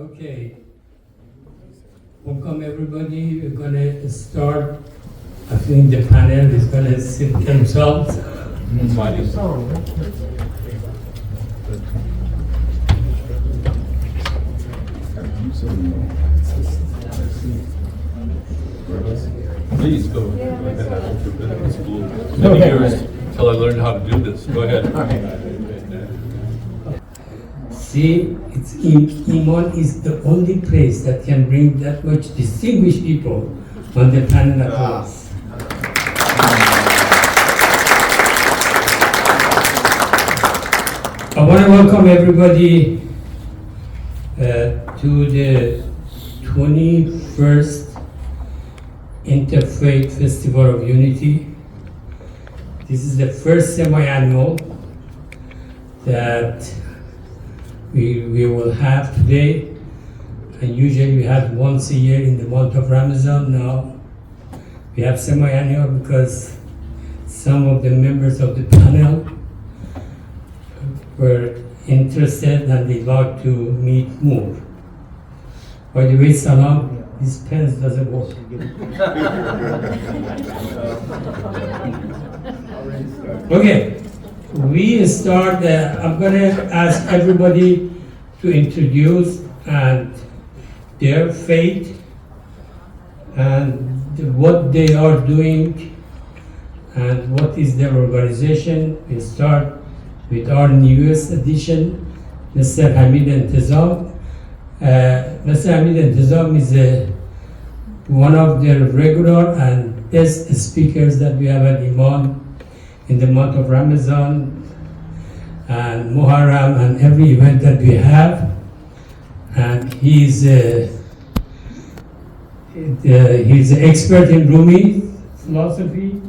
Okay, welcome everybody. We're gonna start. I think the panel is gonna sit themselves. Please go ahead. Many years till I learned how to do this. Go ahead. See, Iman is the only place that can bring that much distinguished people on the panel at once. I want to welcome everybody to the 21st Interfaith Festival of Unity. This is the first semi-annual that we will have today, and usually we have once a year in the month of Ramadan. Now we have semi-annual because some of the members of the panel were interested and they'd like to meet more. By the way, Salam, this pen doesn't work. Okay. We start, I'm going to ask everybody to introduce and their faith and what they are doing and what is their organization. We start with our newest addition, Mr. Hamid Intizam. Mr. Hamid Intizam is one of the regular and best speakers that we have at Iman in the month of Ramadan and Muharram and every event that we have, and he's an expert in Rumi philosophy.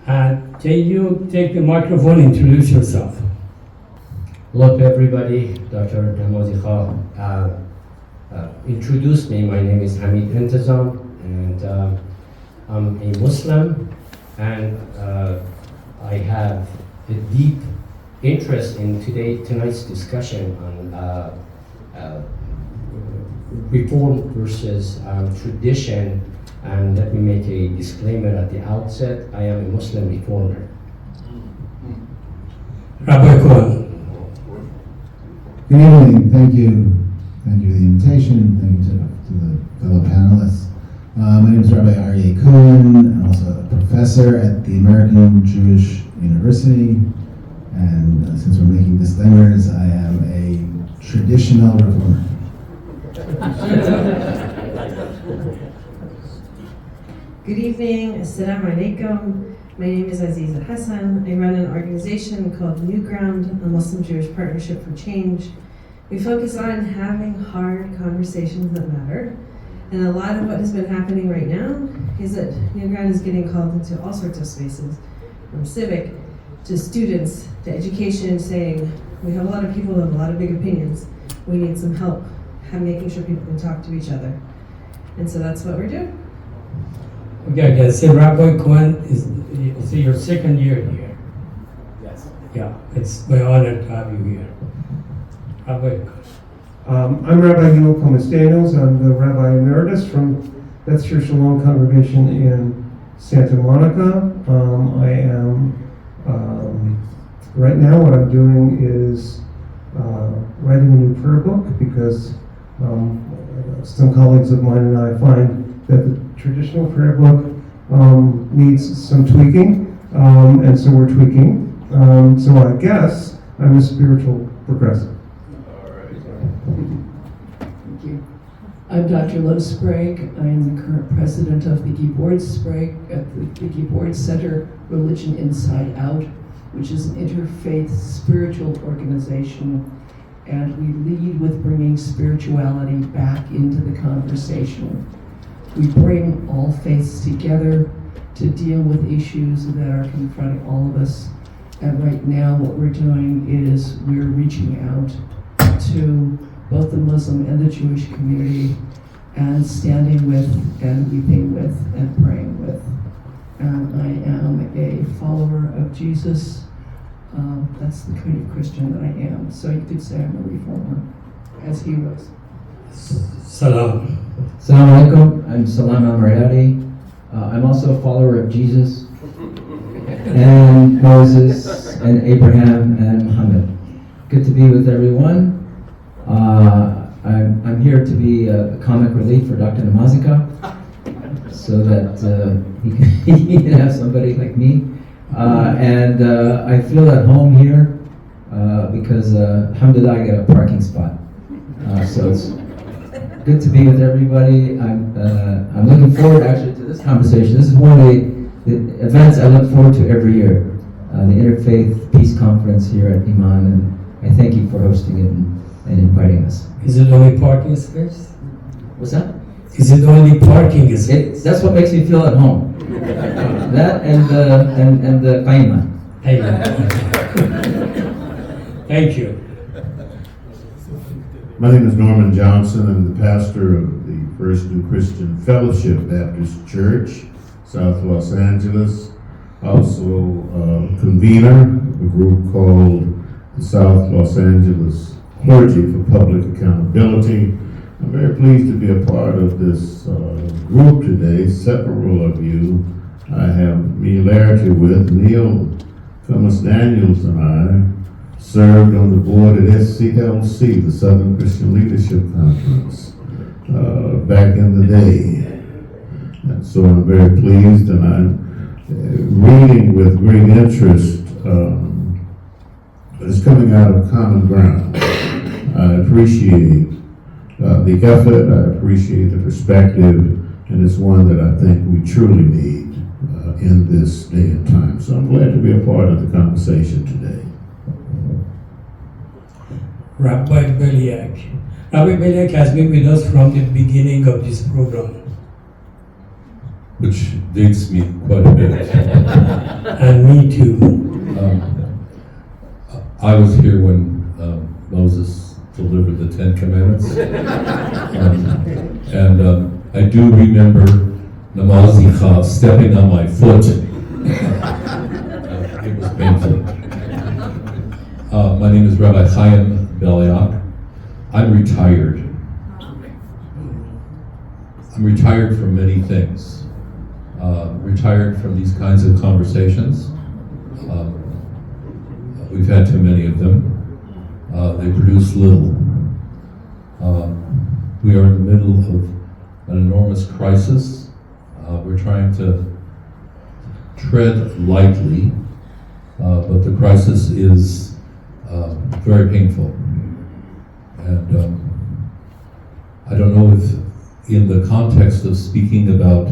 And can you take the microphone, introduce yourself? Hello to everybody. Dr. Namazi Khan introduced me. My name is Hamid Intizam, and I'm a Muslim, and I have a deep interest in tonight's discussion on reform versus tradition. And let me make a disclaimer at the outset: I am a Muslim reformer. Rabbi Cohen. Good evening. Thank you for the invitation. Thank you to the fellow panelists. My name is Rabbi Aryeh Cohen. I'm also a professor at the American Jewish University. And since we're making disclaimers, I am a traditional reformer. Good evening, Assalamu alaikum. My name is Aziza Hassan. I run an organization called New Ground, a Muslim Jewish Partnership for Change. We focus on having hard conversations that matter. And a lot of what has been happening right now is that New Ground is getting called into all sorts of spaces, from civic to students to education, saying we have a lot of people who have a lot of big opinions. We need some help making sure people can talk to each other. And so that's what we're doing. Okay, so Rabbi Cohen is your second year here. Yes. Yeah, it's my honor to have you here. Rabbi. I'm Rabbi Gil Comas-Daniels. I'm the Rabbi Emeritus from Beth Shir Shalom Congregation in Santa Monica. I am, right now what I'm doing is writing a new prayer book because some colleagues of mine and I find that the traditional prayer book needs some tweaking, and so we're tweaking. So I guess I'm a spiritual progressive. Thank you. I'm Dr. Love Sprague. I am the current president of the Gibord Sprague at the Gibord Center Religion Inside Out, which is an interfaith spiritual organization, and we lead with bringing spirituality back into the conversation. We bring all faiths together to deal with issues that are confronting all of us. And right now what we're doing is we're reaching out to both the Muslim and the Jewish community and standing with and weeping with and praying with. And I am a follower of Jesus. That's the kind of Christian that I am. So you could say I'm a reformer, as he was. Salam. Assalamu alaikum, I'm Salam al-Mariati. I'm also a follower of Jesus and Moses and Abraham and Muhammad. Good to be with everyone. I'm here to be a comic relief for Dr. Namazika so that he can have somebody like me. And I feel at home here because alhamdulillah I get a parking spot. So it's good to be with everybody. I'm looking forward actually to this conversation. This is one of the events I look forward to every year, the Interfaith Peace Conference here at Iman, and I thank you for hosting it and inviting us. Is it only parking space? What's that? Is it only parking space? That's what makes me feel at home. That and the qaima. Thank you. My name is Norman Johnson. I'm the pastor of the First New Christian Fellowship Baptist Church, South Los Angeles. Also convener of a group called the South Los Angeles Clergy for Public Accountability. I'm very pleased to be a part of this group today. Several of you I have familiarity with. Neil Thomas Daniels and I served on the board at SCLC, the Southern Christian Leadership Conference, back in the day. And so I'm very pleased, and I'm reading with great interest it's coming out of common ground. I appreciate the effort, I appreciate the perspective, and it's one that I think we truly need in this day and time. So I'm glad to be a part of the conversation today. Rabbi Beliak. Rabbi Beliak has been with us from the beginning of this program. Which dates me quite a bit. And me too. I was here when Moses delivered the Ten Commandments. I do remember Namazika stepping on my foot. It was painful. My name is Rabbi Chaim Beliak. I'm retired. I'm retired from many things. Retired from these kinds of conversations. We've had too many of them. They produce little. We are in the middle of an enormous crisis. We're trying to tread lightly, but the crisis is very painful. And I don't know if in the context of speaking about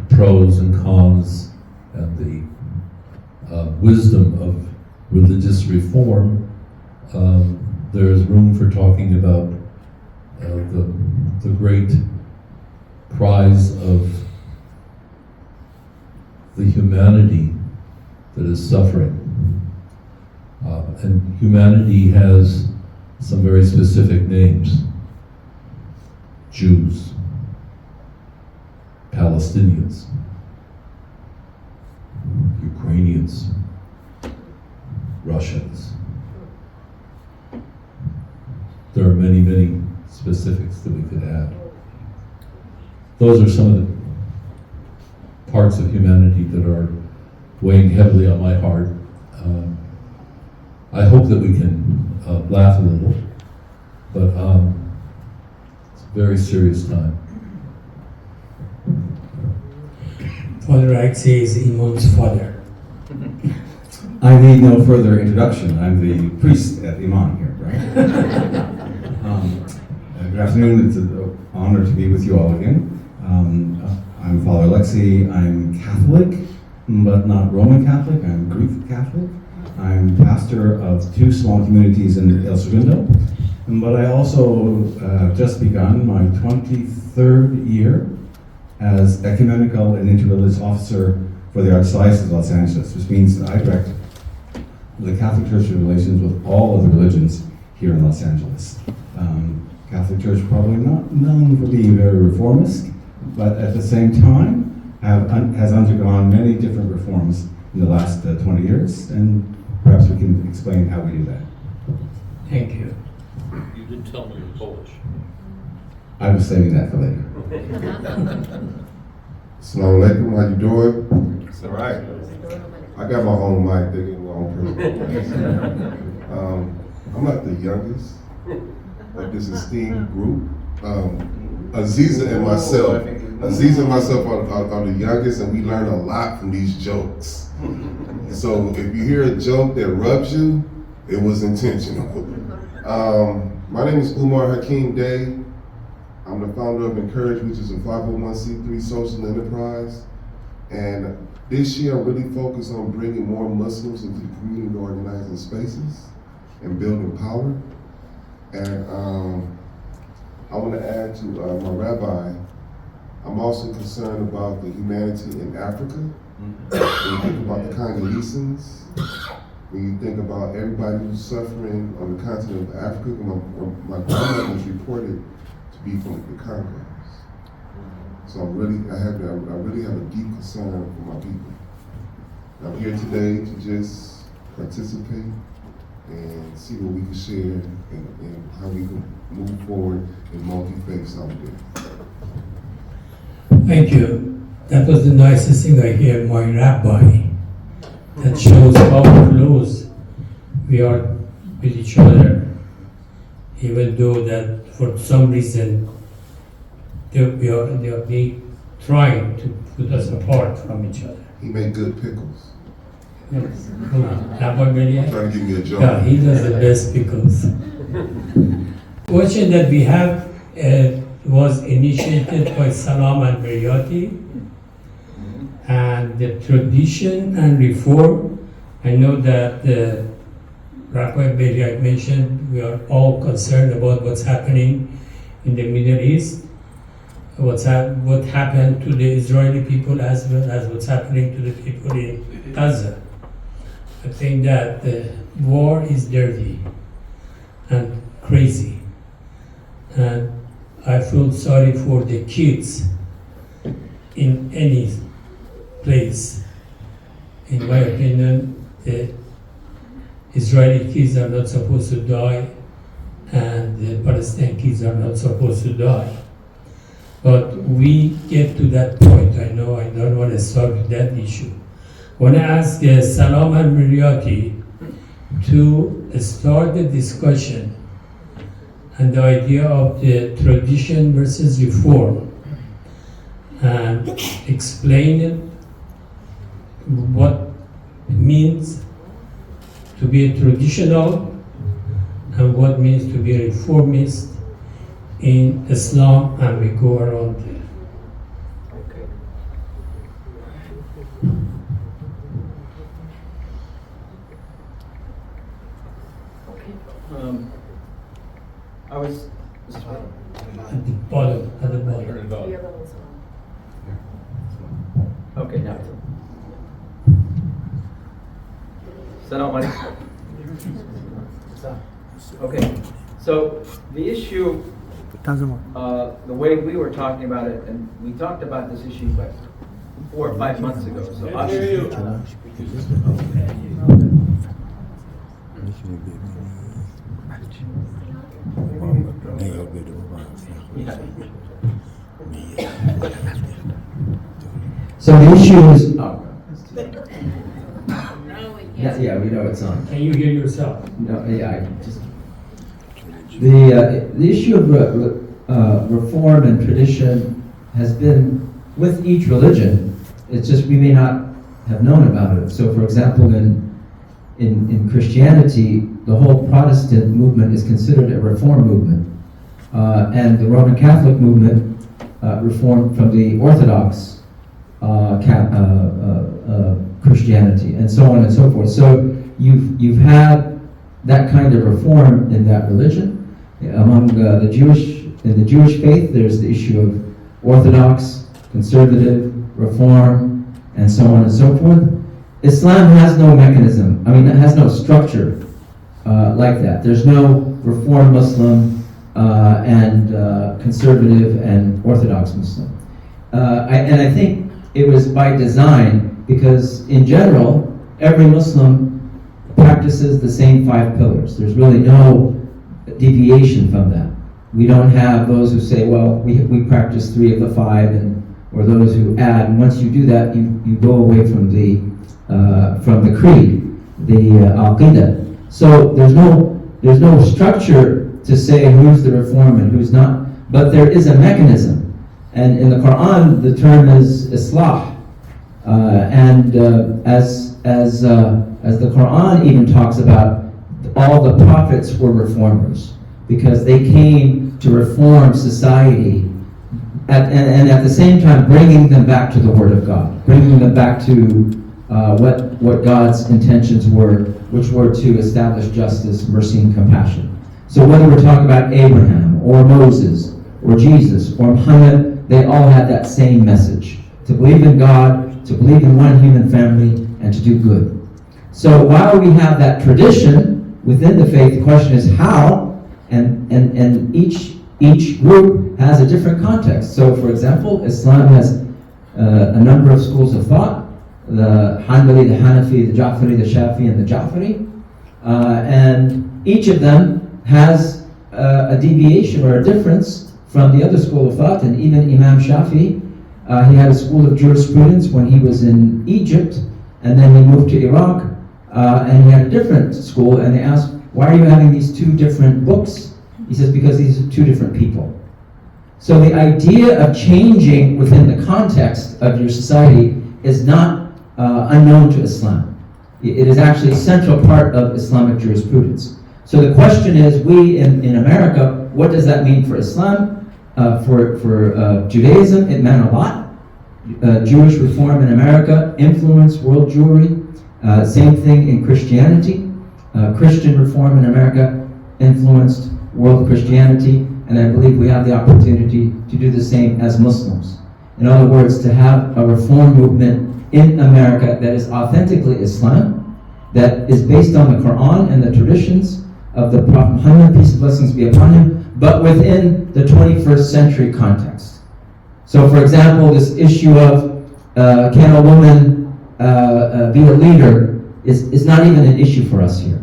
pros and cons and the wisdom of religious reform, there is room for talking about the great prize of the humanity that is suffering. And humanity has some very specific names. Jews, Palestinians, Ukrainians, Russians. There are many, many specifics that we could add. Those are some of the parts of humanity that are weighing heavily on my heart. I hope that we can laugh a little, but it's a very serious time. Father Axie is Iman's father. I need no further introduction. I'm the priest at Iman here, right? Good afternoon. It's an honor to be with you all again. I'm Father Alexei. I'm Catholic, but not Roman Catholic. I'm Greek Catholic. I'm pastor of 2 small communities in El Segundo, but I also have just begun my 23rd year as ecumenical and interreligious officer for the Archdiocese of Los Angeles, which means that I direct the Catholic Church relations with all of the religions here in Los Angeles. Catholic Church probably not known for being very reformist, but at the same time has undergone many different reforms in the last 20 years, and perhaps we can explain how we do that. Thank you. You didn't tell me you're Polish. I was saving that for later. Assalamu alaikum, how you doing? It's all right. I got my own mic, they get my own personal. I'm not the youngest of this esteemed group. Aziza and myself are the youngest, and we learn a lot from these jokes. So if you hear a joke that rubs you, it was intentional. My name is Umar Hakeem Day. I'm the founder of Encourage, which is a 501c3 social enterprise. And this year I'm really focused on bringing more Muslims into the community organizing spaces and building power. And I want to add to my rabbi, I'm also concerned about the humanity in Africa. When you think about the Congolese, when you think about everybody who's suffering on the continent of Africa, my grandmother was reported to be from the Congo. So I really have a deep concern for my people. I'm here today to just participate and see what we can share and how we can move forward in multi-faith solidarity. Thank you. That was the nicest thing I hear my rabbi. That shows how close we are with each other, even though that for some reason they are trying to put us apart from each other. He made good pickles. Yes. Rabbi Belia? Trying to give me a job. Yeah, he does the best pickles. Question that we have was initiated by Salam and Mariati, and the tradition and reform. I know that Rabbi Belia mentioned we are all concerned about what's happening in the Middle East, what happened to the Israeli people as well as what's happening to the people in Gaza. I think that the war is dirty and crazy, and I feel sorry for the kids in any place. In my opinion, the Israeli kids are not supposed to die, and the Palestinian kids are not supposed to die. But we get to that point. I know I don't want to start with that issue. I want to ask Salam and Mariati to start the discussion and the idea of the tradition versus reform, and explain it, what it means to be a traditional and what it means to be a reformist in Islam, and we go around there. I was. At the bottom, at the bottom. Okay, now. Salam alaikum. Okay, so the issue, the way we were talking about it, and we talked about this issue like 4 or 5 months ago. So obviously, So the issue is, yeah, we know it's on. Can you hear yourself? No, yeah, I just, the issue of reform and tradition has been with each religion. It's just we may not have known about it. So, for example, in Christianity, the whole Protestant movement is considered a reform movement, and the Roman Catholic movement reformed from the Orthodox Christianity, and so on and so forth. So you've had that kind of reform in that religion. Among the Jewish faith, there's the issue of Orthodox, conservative, reform, and so on and so forth. Islam has no mechanism. I mean, it has no structure like that. There's no reform Muslim and conservative and Orthodox Muslim. And I think it was by design, because in general, every Muslim practices the same 5 pillars. There's really no deviation from that. We don't have those who say, well, we practice 3 of the 5, or those who add. And once you do that, you go away from the creed, the aqidah. So there's no structure to say who's the reform and who's not, but there is a mechanism. And in the Quran, the term is islah. As the Quran even talks about, all the prophets were reformers because they came to reform society and at the same time bringing them back to the Word of God, bringing them back to what God's intentions were, which were to establish justice, mercy, and compassion. So whether we're talking about Abraham or Moses or Jesus or Muhammad, they all had that same message: to believe in God, to believe in one human family, and to do good. So while we have that tradition within the faith, the question is how, and each group has a different context. So for example, Islam has a number of schools of thought: the Hanbali, the Hanafi, the Ja'fari, the Shafi, and the Ja'fari. And each of them has a deviation or a difference from the other school of thought. And even Imam Shafi, he had a school of jurisprudence when he was in Egypt, and then he moved to Iraq, and he had a different school, and they asked, why are you having these 2 different books? He says, because these are 2 different people. So the idea of changing within the context of your society is not unknown to Islam. It is actually a central part of Islamic jurisprudence. So the question is, we in America, what does that mean for Islam? For Judaism, it meant a lot. Jewish reform in America influenced world Jewry. Same thing in Christianity. Christian reform in America influenced world Christianity, and I believe we have the opportunity to do the same as Muslims. In other words, to have a reform movement in America that is authentically Islam, that is based on the Quran and the traditions of the Prophet Muhammad, peace and blessings be upon him, but within the 21st century context. So for example, this issue of can a woman be a leader is not even an issue for us here.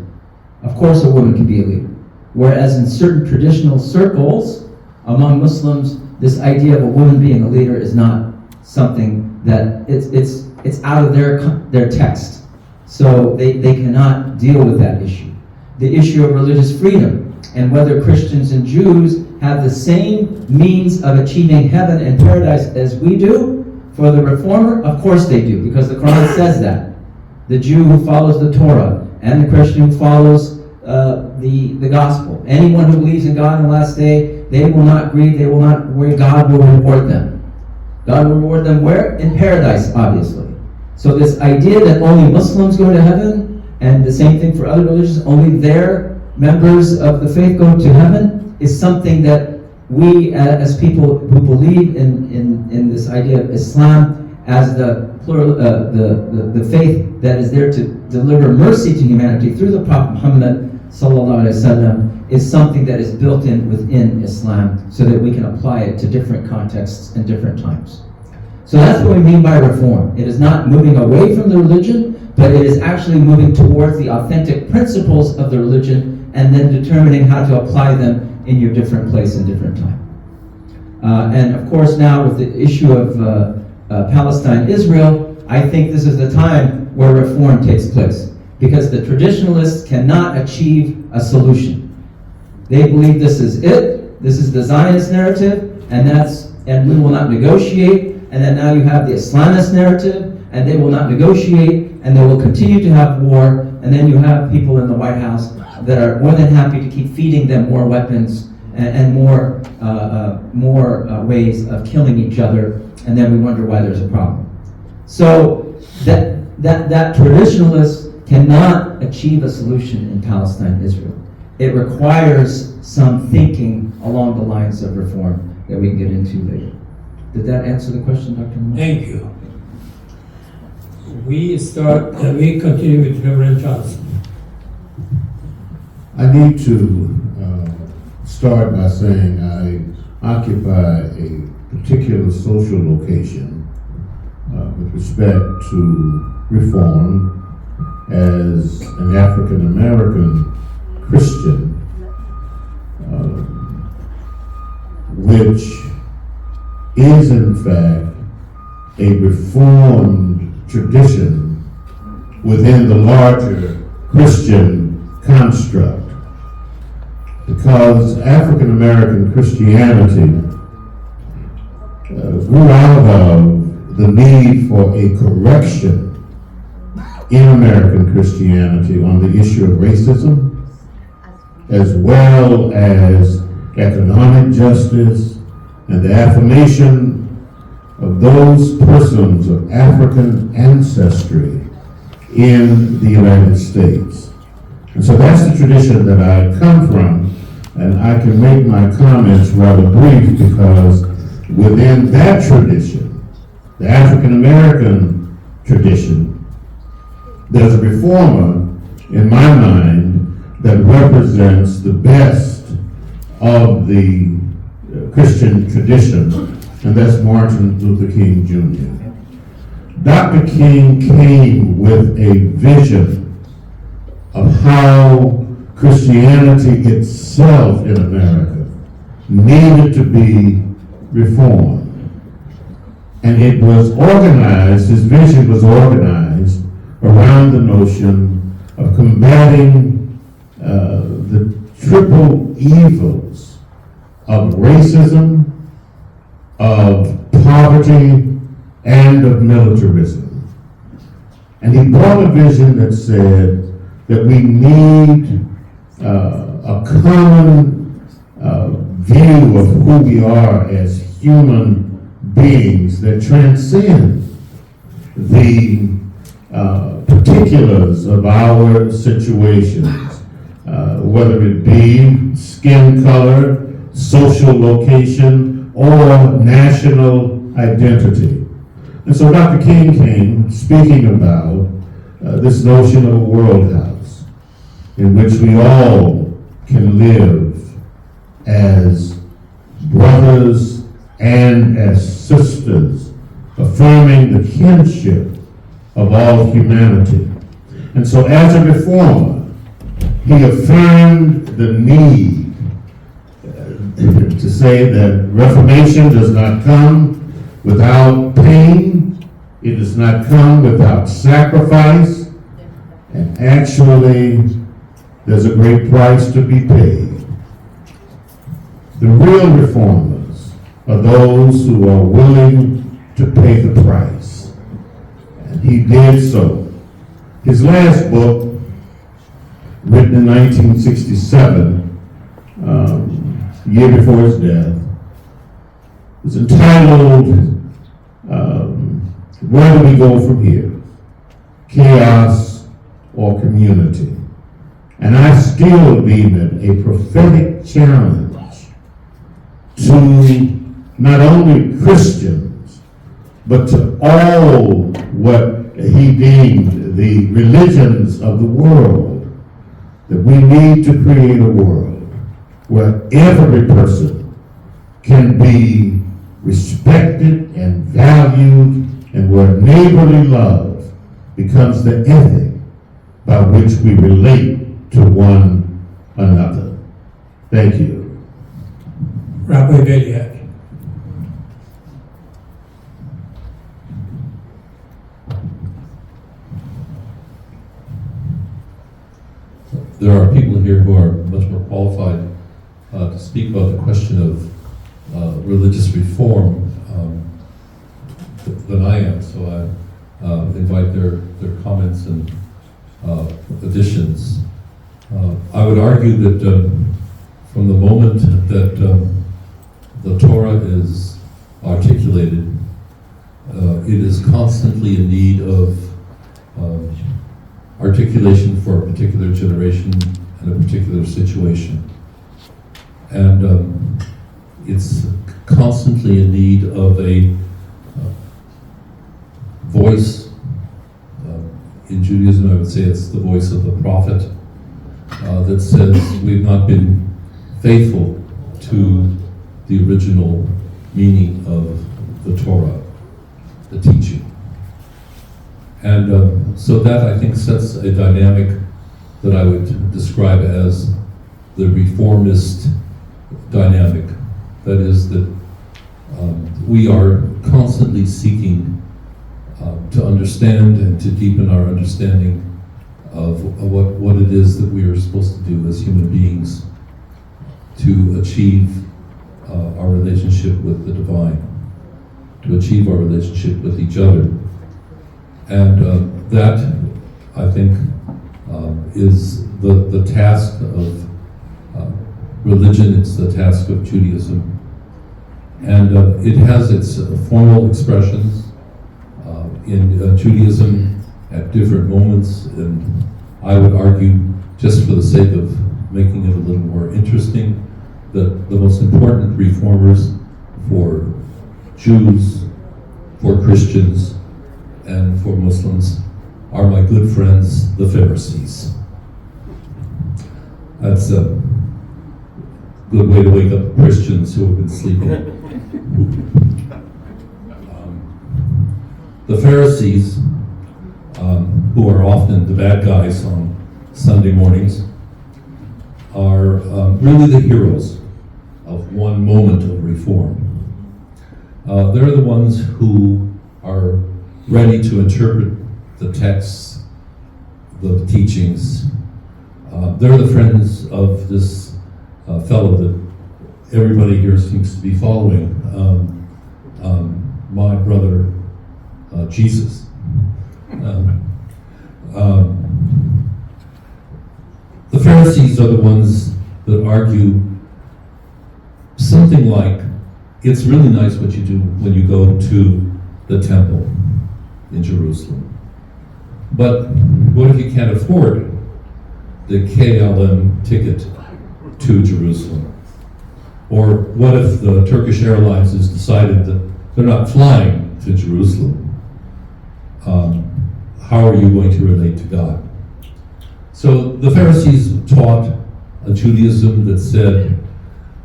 Of course a woman can be a leader. Whereas in certain traditional circles among Muslims, this idea of a woman being a leader is not something that it's out of their text. So they cannot deal with that issue. The issue of religious freedom and whether Christians and Jews have the same means of achieving heaven and paradise as we do for the reformer, of course they do, because the Quran says that. The Jew who follows the Torah and the Christian who follows the gospel. Anyone who believes in God in the last day, they will not grieve, they will not worry, God will reward them. God will reward them where? In paradise, obviously. So this idea that only Muslims go to heaven, and the same thing for other religions, only their members of the faith go to heaven, is something that we as people who believe in this idea of Islam as the plural, the faith that is there to deliver mercy to humanity through the Prophet Muhammad sallallahu alaihi wasallam, is something that is built in within Islam so that we can apply it to different contexts and different times. So that's what we mean by reform. It is not moving away from the religion, but it is actually moving towards the authentic principles of the religion and then determining how to apply them in your different place and different time. And of course now with the issue of Palestine-Israel, I think this is the time where reform takes place, because the traditionalists cannot achieve a solution. They believe this is it, this is the Zionist narrative, and we will not negotiate, and then now you have the Islamist narrative, and they will not negotiate, and they will continue to have war, and then you have people in the White House that are more than happy to keep feeding them more weapons and more ways of killing each other, and then we wonder why there's a problem. So that traditionalist cannot achieve a solution in Palestine-Israel. It requires some thinking along the lines of reform that we can get into later. Did that answer the question, Dr. Iman? Thank you. We continue with Reverend Johnson. I need to start by saying I occupy a particular social location with respect to reform as an African American Christian which is in fact a reformed tradition within the larger Christian construct. Because African American Christianity grew out of the need for a correction in American Christianity on the issue of racism, as well as economic justice and the affirmation of those persons of African ancestry in the United States. And so that's the tradition that I come from, and I can make my comments rather brief because within that tradition, the African American tradition, there's a reformer in my mind that represents the best of the Christian tradition, and that's Martin Luther King Jr. Dr. King came with a vision of how Christianity itself in America needed to be reformed. And it was organized, his vision was organized around the notion of combating the triple evils of racism, of poverty, and of militarism. And he brought a vision that said that we need a common view of who we are as human beings that transcend the particulars of our situations, whether it be skin color, social location, or national identity. And so Dr. King came speaking about this notion of a world house in which we all can live as brothers and as sisters, affirming the kinship of all humanity. And so as a reformer, he affirmed the need to say that reformation does not come without pain, it does not come without sacrifice, and actually there's a great price to be paid. The real reformers are those who are willing to pay the price. And he did so. His last book, written in 1967, year before his death, was entitled, Where Do We Go From Here? Chaos or Community? And I still deem it a prophetic challenge to not only Christians, but to all what he deemed the religions of the world, that we need to create a world where every person can be respected and valued, and where neighborly love becomes the ethic by which we relate to one another. Thank you. Rabbi Beliak. There are people here who are much more qualified to speak about the question of religious reform than I am, so I invite their comments and additions. I would argue that from the moment that the Torah is articulated, it is constantly in need of articulation for a particular generation and a particular situation. And it's constantly in need of a voice. In Judaism, I would say it's the voice of the prophet that says we've not been faithful to the original meaning of the Torah, the teaching. And so that, I think, sets a dynamic that I would describe as the reformist dynamic. That is that we are constantly seeking to understand and to deepen our understanding of what it is that we are supposed to do as human beings to achieve our relationship with the divine, to achieve our relationship with each other. And that, I think, is the task of religion, it's the task of Judaism. And it has its formal expressions in Judaism at different moments, and I would argue, just for the sake of making it a little more interesting, that the most important reformers for Jews, for Christians, and for Muslims are my good friends, the Pharisees. That's a good way to wake up Christians who have been sleeping. The Pharisees, who are often the bad guys on Sunday mornings, are really the heroes of one moment of reform. They're the ones who are ready to interpret the texts, the teachings. They're the friends of this fellow that everybody here seems to be following, my brother Jesus. The Pharisees are the ones that argue something like, it's really nice what you do when you go to the temple in Jerusalem, but what if you can't afford the KLM ticket to Jerusalem? Or what if the Turkish Airlines has decided that they're not flying to Jerusalem? How are you going to relate to God? So the Pharisees taught a Judaism that said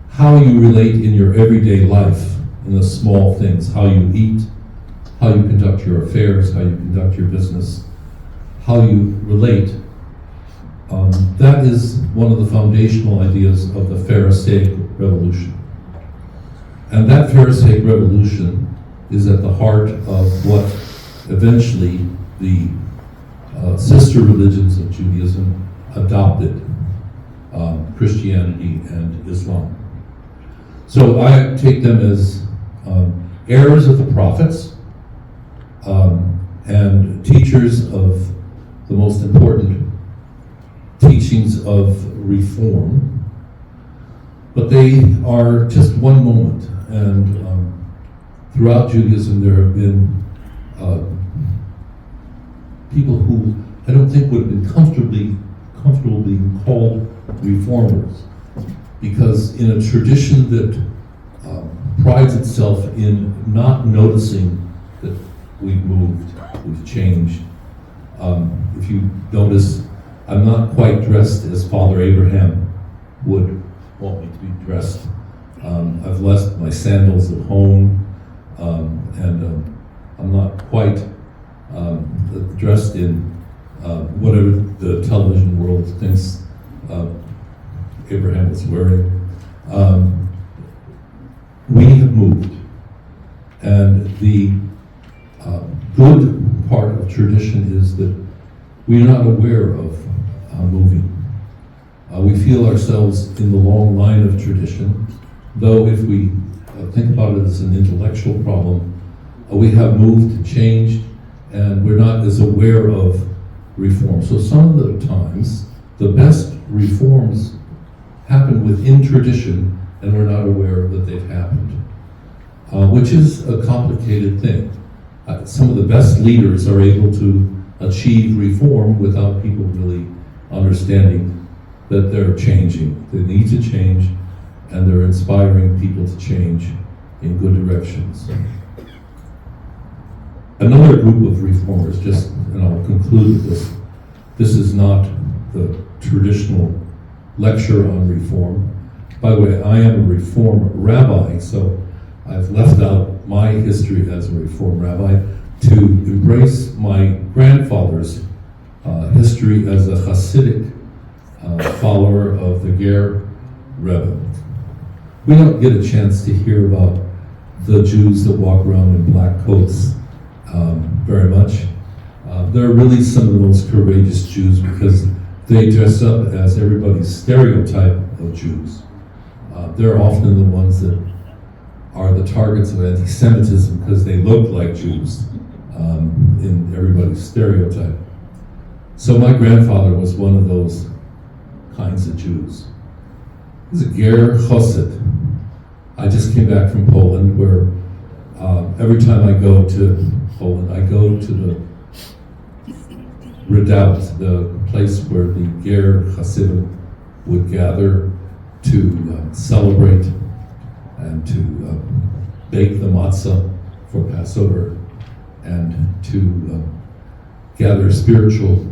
how you relate in your everyday life, in the small things, how you eat, how you conduct your affairs, how you conduct your business, how you relate. That is one of the foundational ideas of the Pharisaic revolution. And that Pharisaic revolution is at the heart of what eventually the sister religions of Judaism adopted, Christianity and Islam. So I take them as heirs of the prophets and teachers of the most important teachings of reform, but they are just one moment. And throughout Judaism there have been people who I don't think would have been comfortable being called reformers, because in a tradition that prides itself in not noticing that we've moved, we've changed. If you notice, I'm not quite dressed as Father Abraham would want me to be dressed. I've left my sandals at home, and I'm not quite dressed in whatever the television world thinks Abraham was wearing. We have moved, and the good part of tradition is that we are not aware of moving. We feel ourselves in the long line of tradition, though if we think about it as an intellectual problem, we have moved, changed, and we're not as aware of reform. So some of the times, the best reforms happen within tradition, and we're not aware that they've happened, which is a complicated thing. Some of the best leaders are able to achieve reform without people really understanding that they're changing. They need to change, and they're inspiring people to change in good directions. Another group of reformers, and I'll conclude with this. This is not the traditional lecture on reform. By the way, I am a Reform rabbi, so I've left out my history as a Reform rabbi to embrace my grandfather's history as a Hasidic follower of the Ger Rebbe. we don't get a chance to hear about the Jews that walk around in black coats very much. They're really some of the most courageous Jews because they dress up as everybody's stereotype of Jews. They're often the ones that are the targets of anti-Semitism because they look like Jews in everybody's stereotype. So my grandfather was one of those kinds of Jews. He's a Ger Chassid. I just came back from Poland where every time I go to Poland, I go to the redoubt, the place where the Ger Hasidim would gather to celebrate and to bake the matzah for Passover and to gather spiritual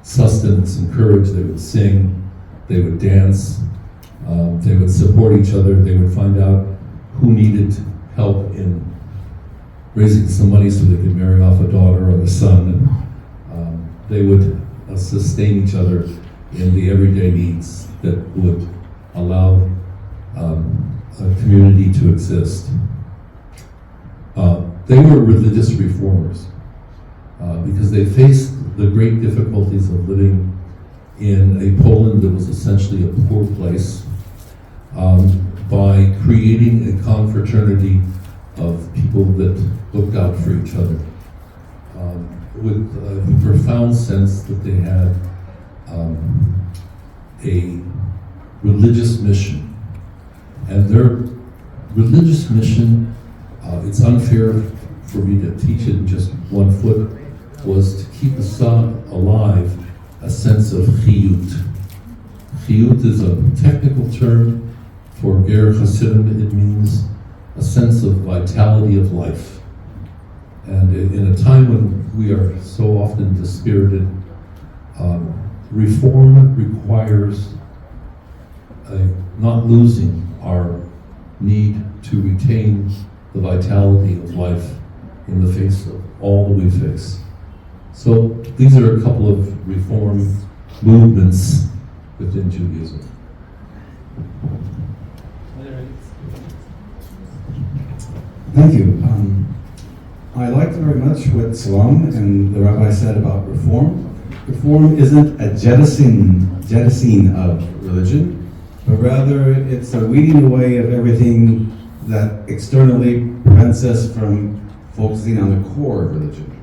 sustenance and courage. They would sing, they would dance, they would support each other, they would find out who needed help in raising some money so they could marry off a daughter or a son. And they would sustain each other in the everyday needs that would allow a community to exist. They were religious reformers because they faced the great difficulties of living in a Poland that was essentially a poor place by creating a confraternity of people that looked out for each other with a profound sense that they had a religious mission. And their religious mission, it's unfair for me to teach it in just 1 foot, was to keep alive a sense of chiyut. Chiyut is a technical term for Ger Hasidim. It means a sense of vitality of life. And in a time when we are so often dispirited, reform requires not losing our need to retain the vitality of life in the face of all that we face. So these are a couple of reform movements within Judaism. Thank you. I liked very much what Salam and the rabbi said about reform. Reform isn't a jettisoning of religion, but rather it's a weeding away of everything that externally prevents us from focusing on the core of religion.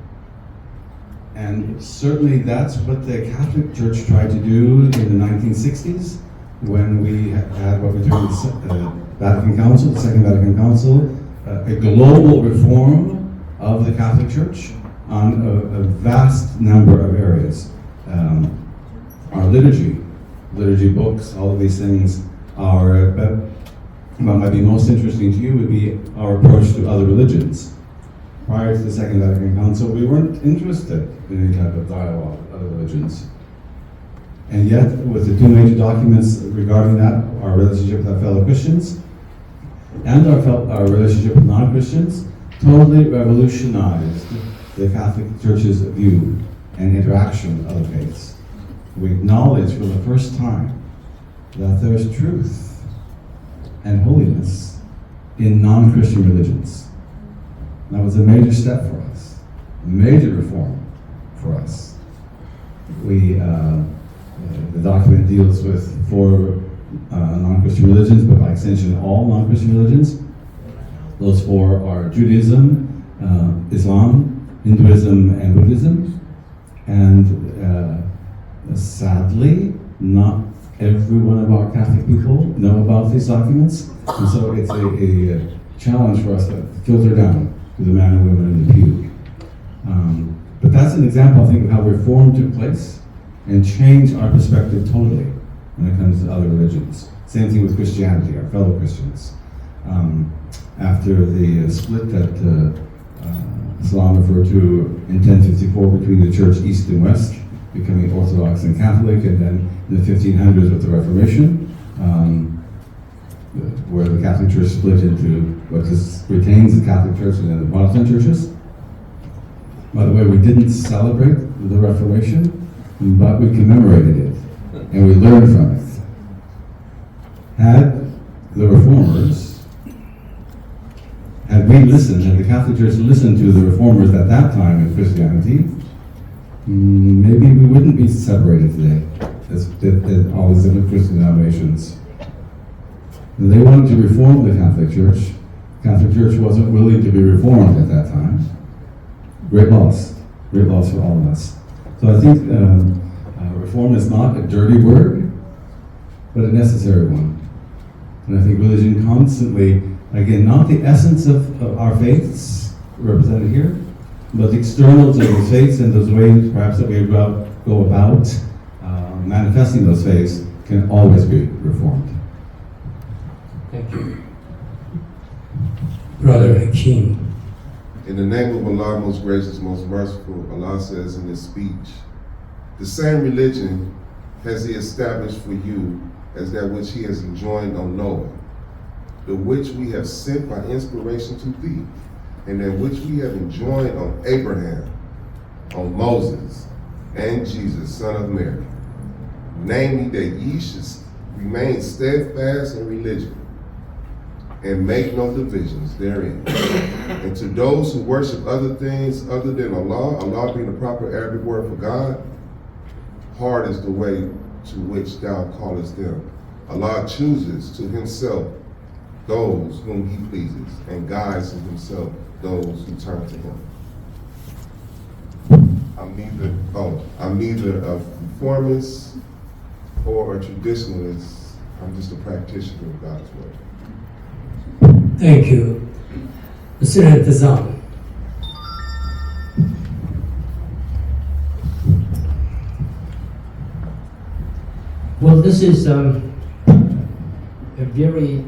And certainly that's what the Catholic Church tried to do in the 1960s when we had what we termed the Vatican Council, the Second Vatican Council, a global reform of the Catholic Church on a vast number of areas. Our liturgy books, all of these things are, what might be most interesting to you would be our approach to other religions. Prior to the Second Vatican Council, we weren't interested in any type of dialogue with other religions. And yet, with the two major documents regarding that, our relationship with our fellow Christians and our relationship with non-Christians, totally revolutionized the Catholic Church's view and interaction with other faiths. We acknowledge for the first time that there's truth and holiness in non-Christian religions. That was a major step for us, a major reform for us. The document deals with 4 non-Christian religions, but by extension all non-Christian religions. Those 4 are Judaism, Islam, Hinduism, and Buddhism. And sadly, not every one of our Catholic people know about these documents. And so it's a challenge for us to filter down to the men and women in the pew. But that's an example, I think, of how reform took place and changed our perspective totally when it comes to other religions. Same thing with Christianity, our fellow Christians. After the split that Islam referred to in 1054 between the Church East and West, becoming Orthodox and Catholic, and then in the 1500s with the Reformation, where the Catholic Church split into what retains the Catholic Church and then the Protestant churches. By the way, we didn't celebrate the Reformation, but we commemorated it, and we learned from it. Had the Reformers Catholic Church listened to the reformers at that time in Christianity, maybe we wouldn't be separated today as all these different Christian denominations. They wanted to reform the Catholic Church. The Catholic Church wasn't willing to be reformed at that time. Great loss for all of us. So I think reform is not a dirty word, but a necessary one. And I think religion constantly, again, not the essence of our faiths represented here, but the externals of those faiths and those ways perhaps that we go about manifesting those faiths can always be reformed. Thank you. Brother Hakeem. In the name of Allah, most gracious, most merciful, Allah says in His speech, the same religion has He established for you as that which He has enjoined on Noah, the which we have sent by inspiration to thee, and that which we have enjoined on Abraham, on Moses, and Jesus, son of Mary, namely that ye should remain steadfast in religion, and make no divisions therein. And to those who worship other things other than Allah, Allah being the proper Arabic word for God, hard is the way to which thou callest them. Allah chooses to Himself those whom He pleases, and guides to Himself those who turn to Him. I'm neither a reformist or a traditionalist. I'm just a practitioner of God's word. Thank you. Mr. Intizam. Well, this is a very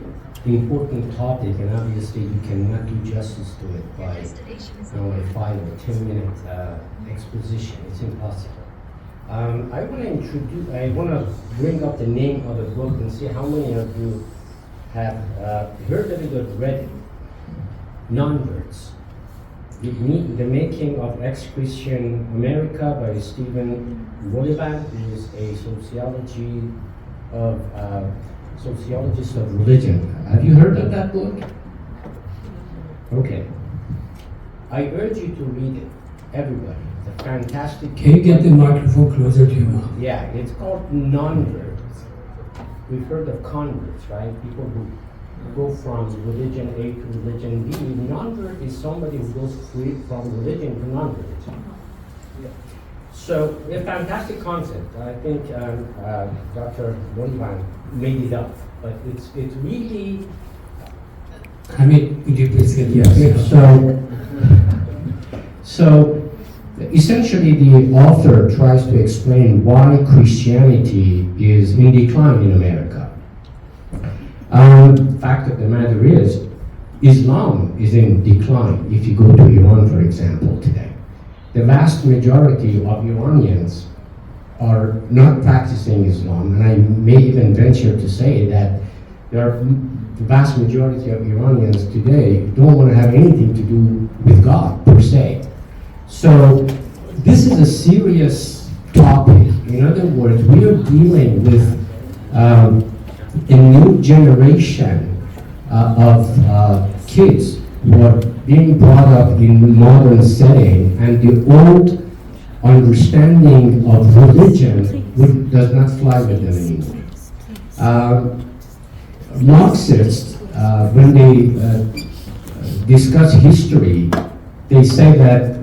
important topic, and obviously you cannot do justice to it by a 5 or 10 minute exposition. It's impossible. I want to bring up the name of the book and see how many of you have heard of it or read it. Non-Words. The Making of Ex-Christian America by Stephen Wollebank, who is a sociologist of religion. Have you heard of that book? Okay. I urge you to read it, everybody. It's a fantastic. Can you get the microphone closer to your mouth? Yeah, it's called Non-Words. We've heard of converts, right? People who go from religion A to religion B. Non-vert is somebody who goes free from religion to non-religion. So, a fantastic concept. I think Dr. Wollebank made it up, but it's really. Hamid, could you please get Yes. So essentially, the author tries to explain why Christianity is in decline in America. The fact of the matter is, Islam is in decline. If you go to Iran, for example, today, the vast majority of Iranians are not practicing Islam, and I may even venture to say that the vast majority of Iranians today don't want to have anything to do with God, per se. So this is a serious topic. In other words, we are dealing with a new generation of kids who are being brought up in modern setting, and the old understanding of religion does not fly with them anymore. Marxists, when they discuss history, they say that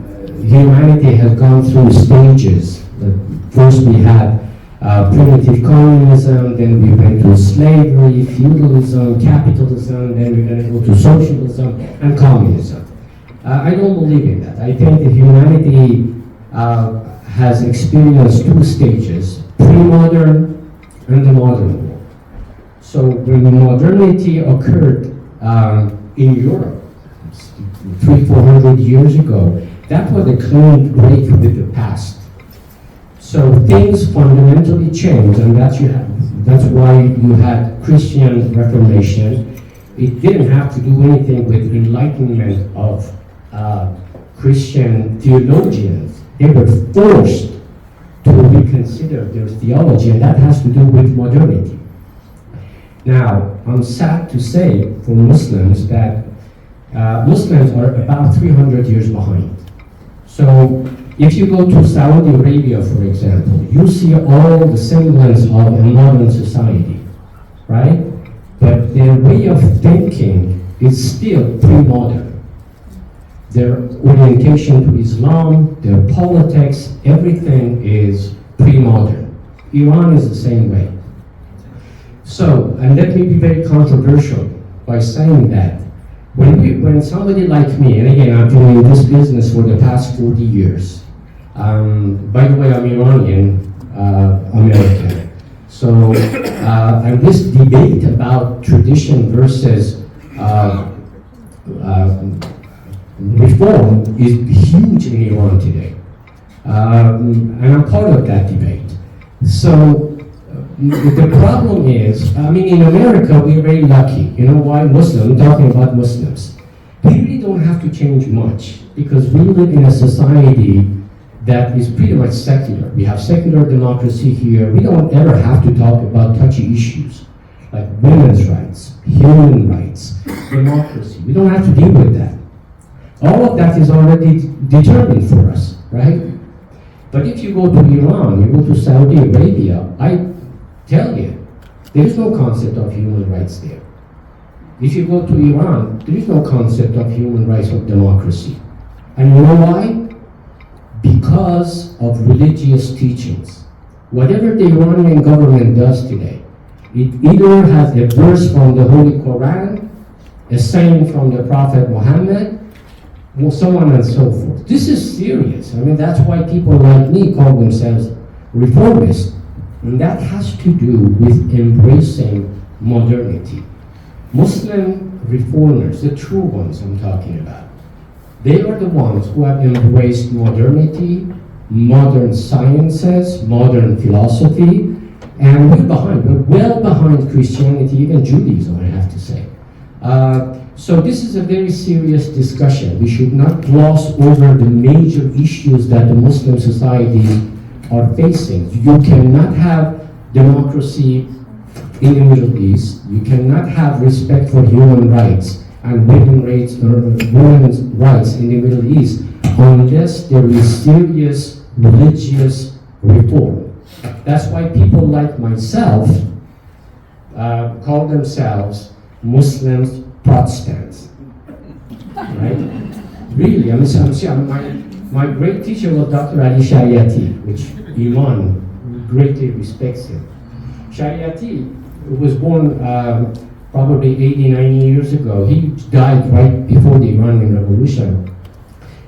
humanity has gone through stages. First we had primitive communism, then we went to slavery, feudalism, capitalism, then we're going to go to socialism and communism. I don't believe in that. I think that humanity has experienced two stages, pre-modern and the modern world. So when modernity occurred in Europe 300-400 years ago, that was a clean break with the past. So things fundamentally changed, and that's why you had Christian Reformation. It didn't have to do anything with enlightenment of Christian theologians. They were forced to reconsider their theology, and that has to do with modernity. Now, I'm sad to say for Muslims that Muslims are about 300 years behind. So if you go to Saudi Arabia, for example, you see all the semblance of a modern society, right? But their way of thinking is still pre-modern. Their orientation to Islam, their politics, everything is pre-modern. Iran is the same way. So, and let me be very controversial by saying that when somebody like me, and again, I've been in this business for the past 40 years. By the way, I'm Iranian American. So, and this debate about tradition versus reform is huge in Iran today. And I'm part of that debate. So, the problem is, I mean, in America, we're very lucky. You know why? I'm talking about Muslims. We really don't have to change much because we live in a society that is pretty much secular. We have secular democracy here. We don't ever have to talk about touchy issues like women's rights, human rights, democracy. We don't have to deal with that. All of that is already determined for us, right? But if you go to Iran, you go to Saudi Arabia, I tell you, there is no concept of human rights there. If you go to Iran, there is no concept of human rights or democracy. And you know why? Because of religious teachings. Whatever the Iranian government does today, it either has a verse from the Holy Quran, a saying from the Prophet Muhammad, so on and so forth. This is serious. I mean, that's why people like me call themselves reformists. And that has to do with embracing modernity. Muslim reformers, the true ones I'm talking about, they are the ones who have embraced modernity, modern sciences, modern philosophy, and we're well behind Christianity, even Judaism, I have to say. So this is a very serious discussion. We should not gloss over the major issues that the Muslim society are facing. You cannot have democracy in the Middle East. You cannot have respect for human rights and women's rights in the Middle East unless there is serious religious reform. That's why people like myself call themselves Muslims Protestants, right? Really, my great teacher was Dr. Ali Shariati, which Iman greatly respects him. Shariati was born probably 80, 90 years ago. He died right before the Iranian Revolution.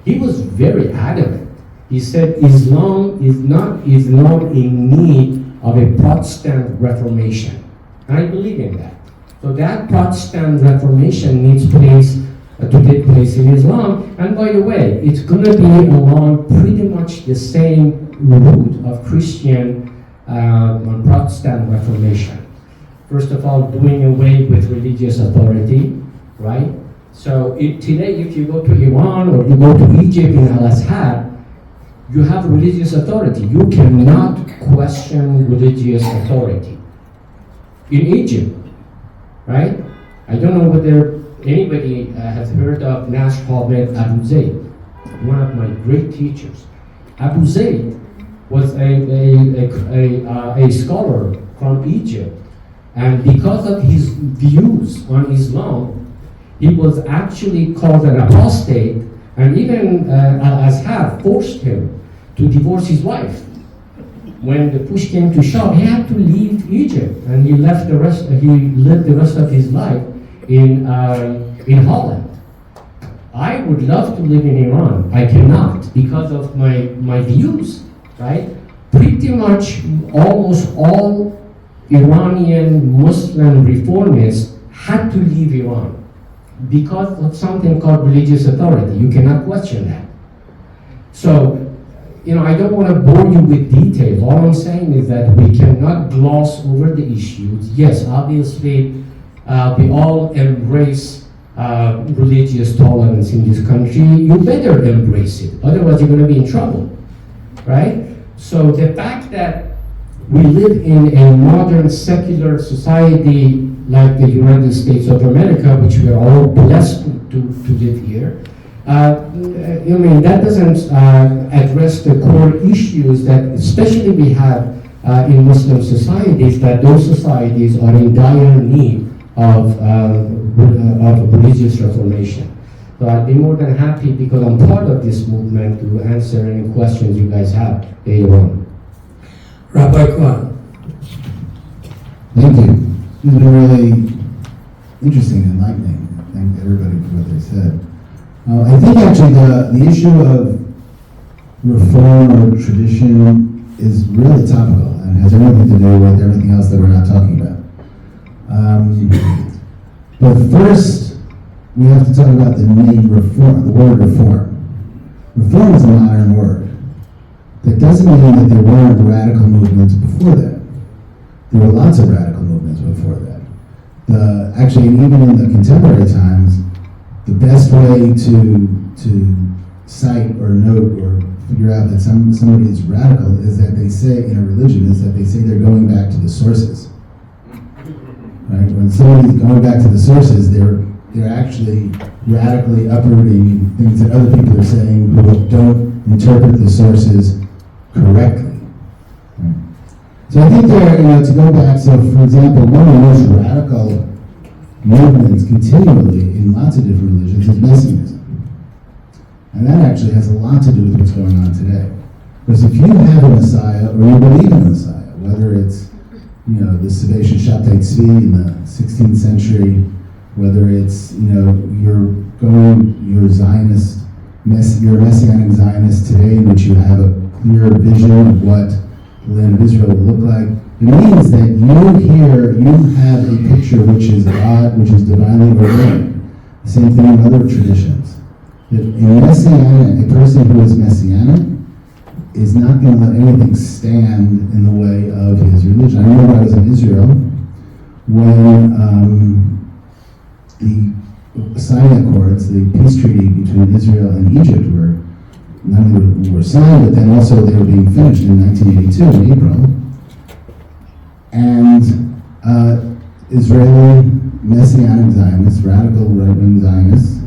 He was very adamant. He said Islam is not in need of a Protestant Reformation. And I believe in that. So that Protestant Reformation needs to take place in Islam. And by the way, it's going to be along pretty much the same route of Christian Protestant Reformation. First of all, doing away with religious authority, right? So today, if you go to Iran or you go to Egypt in Al-Azhar, you have religious authority. You cannot question religious authority. In Egypt, right? I don't know whether anybody has heard of Nasr Ahmed Abu Zayd, one of my great teachers. Abu Zayd was a scholar from Egypt, and because of his views on Islam, he was actually called an apostate, and even Al-Azhar forced him to divorce his wife. When the push came to shove, he had to leave Egypt, and he lived the rest of his life in Holland. I would love to live in Iran. I cannot because of my views, right? Pretty much almost all Iranian Muslim reformists had to leave Iran because of something called religious authority. You cannot question that. So, I don't want to bore you with details. All I'm saying is that we cannot gloss over the issues. Yes, obviously, we all embrace religious tolerance in this country. You better embrace it, otherwise you're going to be in trouble, right? So the fact that we live in a modern secular society like the United States of America, which we are all blessed to live here, that doesn't address the core issues that especially we have in Muslim societies, that those societies are in dire need of religious reformation. So I'd be more than happy, because I'm part of this movement, to answer any questions you guys have later on. Rabbi Kwan. Thank you. It's been really interesting and enlightening. Thank everybody for what they said. I think actually the issue of reform or tradition is really topical and has everything to do with everything else that we're not talking about. But first, we have to talk about the name reform, the word reform. Reform is a modern word. That doesn't mean that there weren't radical movements before that. There were lots of radical movements before that. Actually, even in the contemporary times, the best way to cite or note or figure out that somebody is radical is that they say, in a religion, is that they say they're going back to the sources. Right? When somebody's going back to the sources, they're actually radically uprooting things that other people are saying who don't interpret the sources correctly. Right? So I think to go back, so for example, one of the most radical movements continually in lots of different religions is Messianism. And that actually has a lot to do with what's going on today. Because if you have a Messiah, or you believe in a Messiah, whether it's the Sebastian Shabtai Tzvi in the 16th century, whether it's you're Zionist, you're a Messianic Zionist today, in which you have a clear vision of what the land of Israel will look like, it means that you have a picture which is God, which is divinely ordained. The same thing in other traditions. That a person who is Messianic is not going to let anything stand in the way of his religion. I remember I was in Israel when the Sinai Accords, the peace treaty between Israel and Egypt, were not only were signed, but then also they were being finished in 1982 in April. And Israeli Messianic Zionists, radical right-wing Zionists,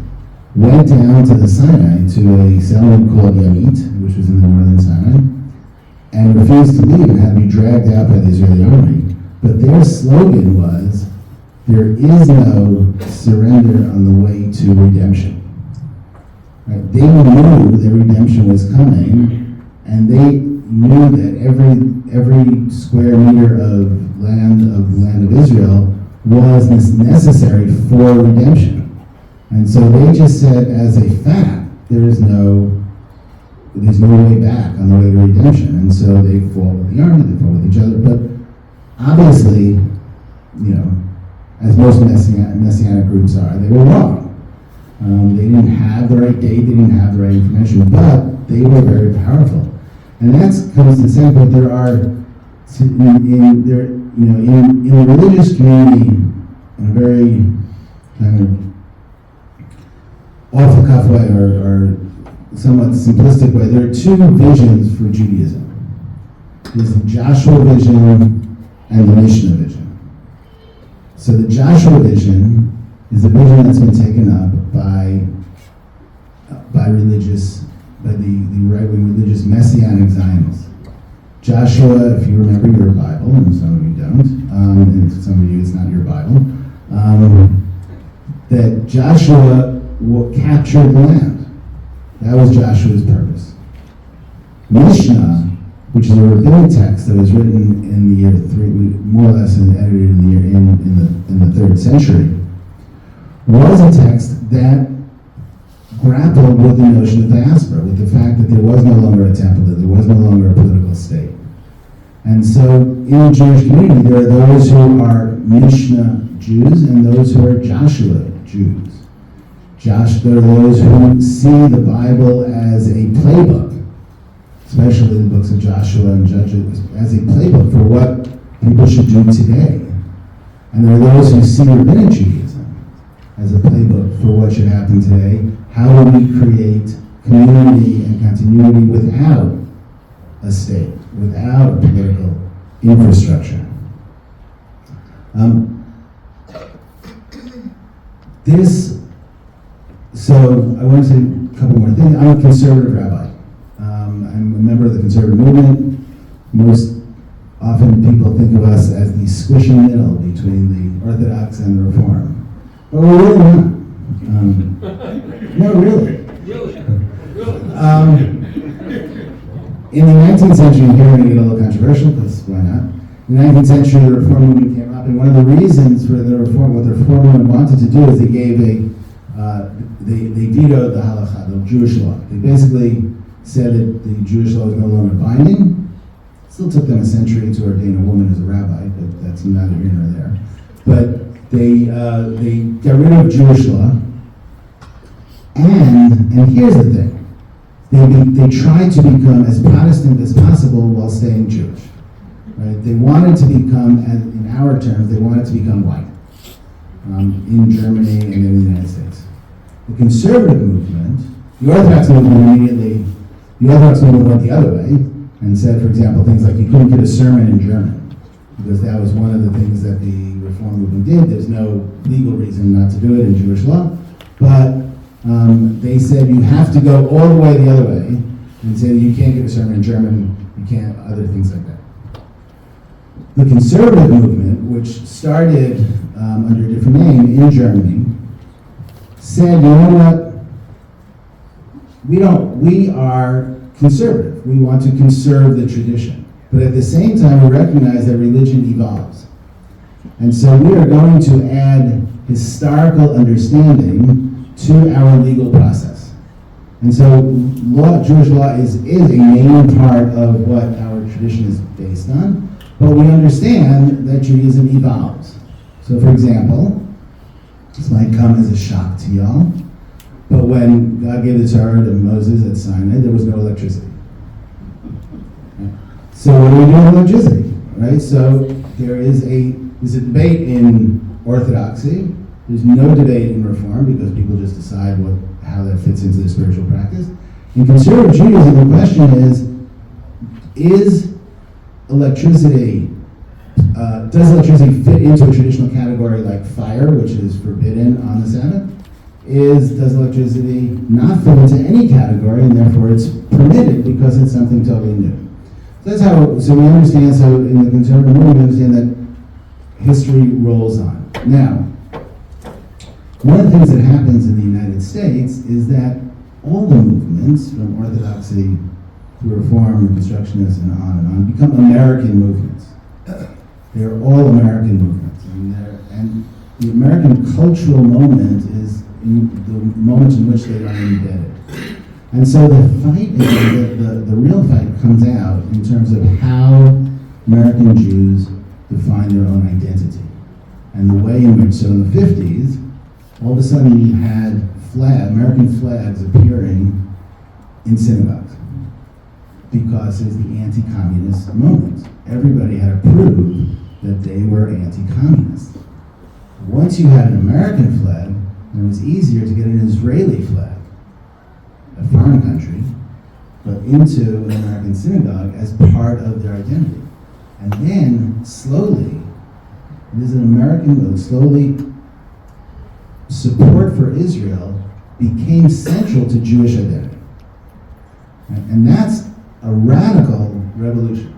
went down to the Sinai to a settlement called Yamit, which was in the northern Sinai, and refused to leave and had to be dragged out by the Israeli army. But their slogan was, there is no surrender on the way to redemption. Right? They knew that redemption was coming, and they knew that every square meter of land of Israel was necessary for redemption. And so they just said, as a fact, there's no way back on the way to redemption. And so they fought with the army, they fought with each other. But obviously, as most messianic groups are, they were wrong. They didn't have the right date, they didn't have the right information, but they were very powerful. And that comes to say that there are, in the religious community, in a very kind of off-the-cuff way or somewhat simplistic way, there are two visions for Judaism. There's the Joshua vision and the Mishnah vision. So the Joshua vision is a vision that's been taken up by the right-wing religious Messianic Zionists. Joshua, if you remember your Bible, and some of you don't, and for some of you it's not your Bible, that Joshua captured the land. That was Joshua's purpose. Mishnah, which is a rabbinic text that was written in the year 3, more or less edited in the 3rd century, was a text that grappled with the notion of diaspora, with the fact that there was no longer a temple, that there was no longer a political state. And so in the Jewish community, there are those who are Mishnah Jews and those who are Joshua Jews. There are those who see the Bible as a playbook, especially the books of Joshua and Judges, as a playbook for what people should do today. And there are those who see rabbinic Judaism as a playbook for what should happen today. How do we create community and continuity without a state, without a political infrastructure? So I want to say a couple more things. I'm a conservative rabbi. I'm a member of the conservative movement. Most often people think of us as the squishy middle between the Orthodox and the Reform. But we're really not. No, really. In the 19th century, here I'm going to get a little controversial, because why not? In the 19th century, the Reform movement came up, and one of the reasons for the Reform, what the Reform movement wanted to do is they gave they vetoed the halakha, the Jewish law. They basically said that the Jewish law was no longer binding. It still took them a century to ordain a woman as a rabbi, but that's neither here nor there. But they got rid of Jewish law, and here's the thing. They tried to become as Protestant as possible while staying Jewish. Right? They wanted to become, in our terms, they wanted to become white in Germany and in the United States. The conservative movement, the Orthodox movement went the other way and said, for example, things like you couldn't get a sermon in German, because that was one of the things that the Reform movement did. There's no legal reason not to do it in Jewish law, but they said you have to go all the way the other way and say you can't get a sermon in German, you can't, other things like that. The conservative movement, which started under a different name in Germany, said, you know what, we are conservative. We want to conserve the tradition. But at the same time, we recognize that religion evolves. And so we are going to add historical understanding to our legal process. And so Jewish law is a main part of what our tradition is based on, but we understand that Judaism evolves. So for example, this might come as a shock to y'all, but when God gave the Torah to Moses at Sinai, there was no electricity. Right? So what do we do with electricity? Right? So there's a debate in Orthodoxy. There's no debate in Reform, because people just decide how that fits into the spiritual practice. In conservative Judaism, the question is electricity, does electricity fit into a traditional category like fire, which is forbidden on the Sabbath? Does electricity not fit into any category, and therefore it's permitted because it's something totally new? So we understand, so in the conservative movement, we understand that history rolls on. Now, one of the things that happens in the United States is that all the movements, from Orthodoxy to Reform, Reconstructionists, and on, become American movements. They're all American movements. And the American cultural moment is the moment in which they are embedded. And so the fight, the real fight comes out in terms of how American Jews define their own identity. And the way in which, so in the 50s, all of a sudden you had American flags appearing in synagogues, because it's the anti-communist moment. Everybody had to prove that they were anti-communist. Once you had an American flag, it was easier to get an Israeli flag, a foreign country, but into an American synagogue as part of their identity. And then slowly, it is an American move, slowly support for Israel became central to Jewish identity. And that's a radical revolution.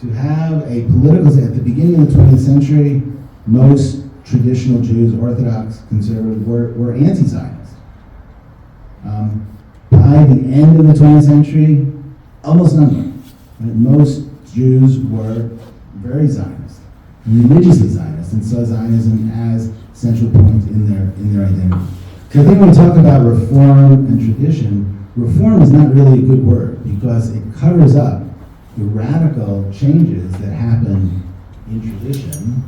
To have a political, at the beginning of the 20th century, most traditional Jews, Orthodox, conservative, were anti-Zionist. By the end of the 20th century, almost none were. Right? Most Jews were very Zionist, religiously Zionist, and saw Zionism as a central point in their identity. So I think when we talk about reform and tradition, reform is not really a good word, because it covers up the radical changes that happen in tradition,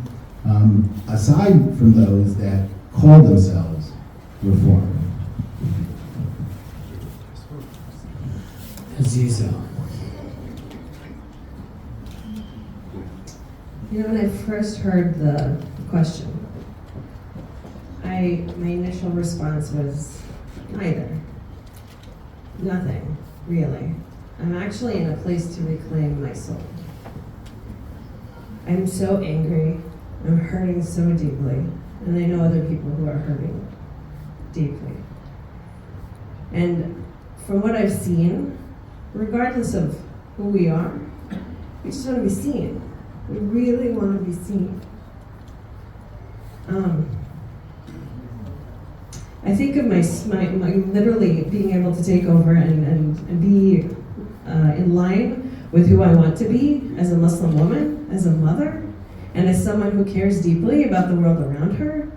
aside from those that call themselves reform. Aziza. You know, when I first heard the question, my initial response was neither. Nothing, really. I'm actually in a place to reclaim my soul. I'm so angry. I'm hurting so deeply. And I know other people who are hurting. deeply. And from what I've seen, regardless of who we are, we just want to be seen. We really want to be seen. I think of my literally being able to take over and be in line with who I want to be as a Muslim woman, as a mother, and as someone who cares deeply about the world around her.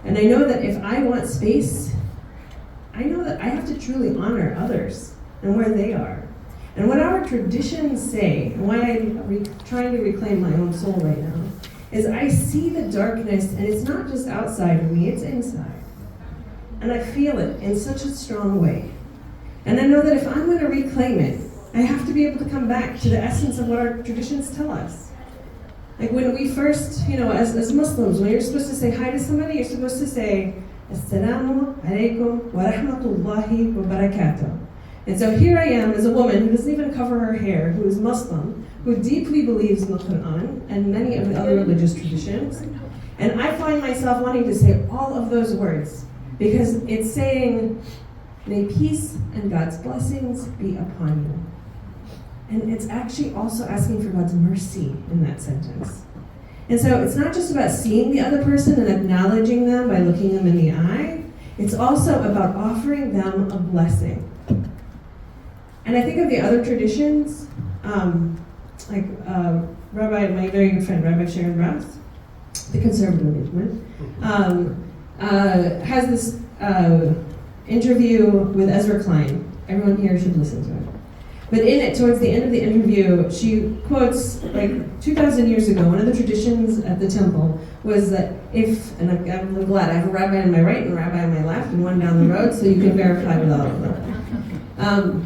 And I know that if I want space, I know that I have to truly honor others and where they are. And what our traditions say, and why I'm trying to reclaim my own soul right now, is I see the darkness, and it's not just outside of me, it's inside. And I feel it in such a strong way. And I know that if I'm going to reclaim it, I have to be able to come back to the essence of what our traditions tell us. Like when we first, as Muslims, when you're supposed to say hi to somebody, you're supposed to say, Assalamu alaikum wa rahmatullahi wa barakatuh. And so here I am as a woman who doesn't even cover her hair, who is Muslim, who deeply believes in the Quran and many of the other religious traditions. And I find myself wanting to say all of those words because it's saying, may peace and God's blessings be upon you. And it's actually also asking for God's mercy in that sentence. And so it's not just about seeing the other person and acknowledging them by looking them in the eye. It's also about offering them a blessing. And I think of the other traditions, my very good friend, Rabbi Sharon Rouse, the conservative movement, has this interview with Ezra Klein. Everyone here should listen to it. But in it, towards the end of the interview, she quotes, 2,000 years ago, one of the traditions at the temple was that and I'm glad I have a rabbi on my right and a rabbi on my left and one down the road, so you can verify with all of them.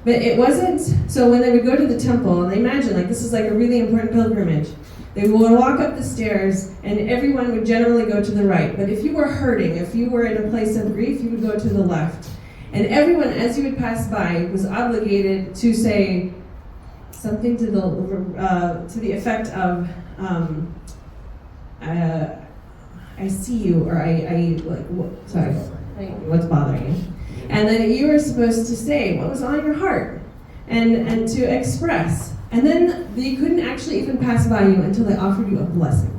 But it wasn't, so when they would go to the temple, and they imagine, this is a really important pilgrimage, they would walk up the stairs, and everyone would generally go to the right. But if you were hurting, if you were in a place of grief, you would go to the left. And everyone, as you would pass by, was obligated to say something to the effect of, I see you, or sorry, what's bothering you? And then you were supposed to say what was on your heart and to express. And then you couldn't actually even pass by you until they offered you a blessing.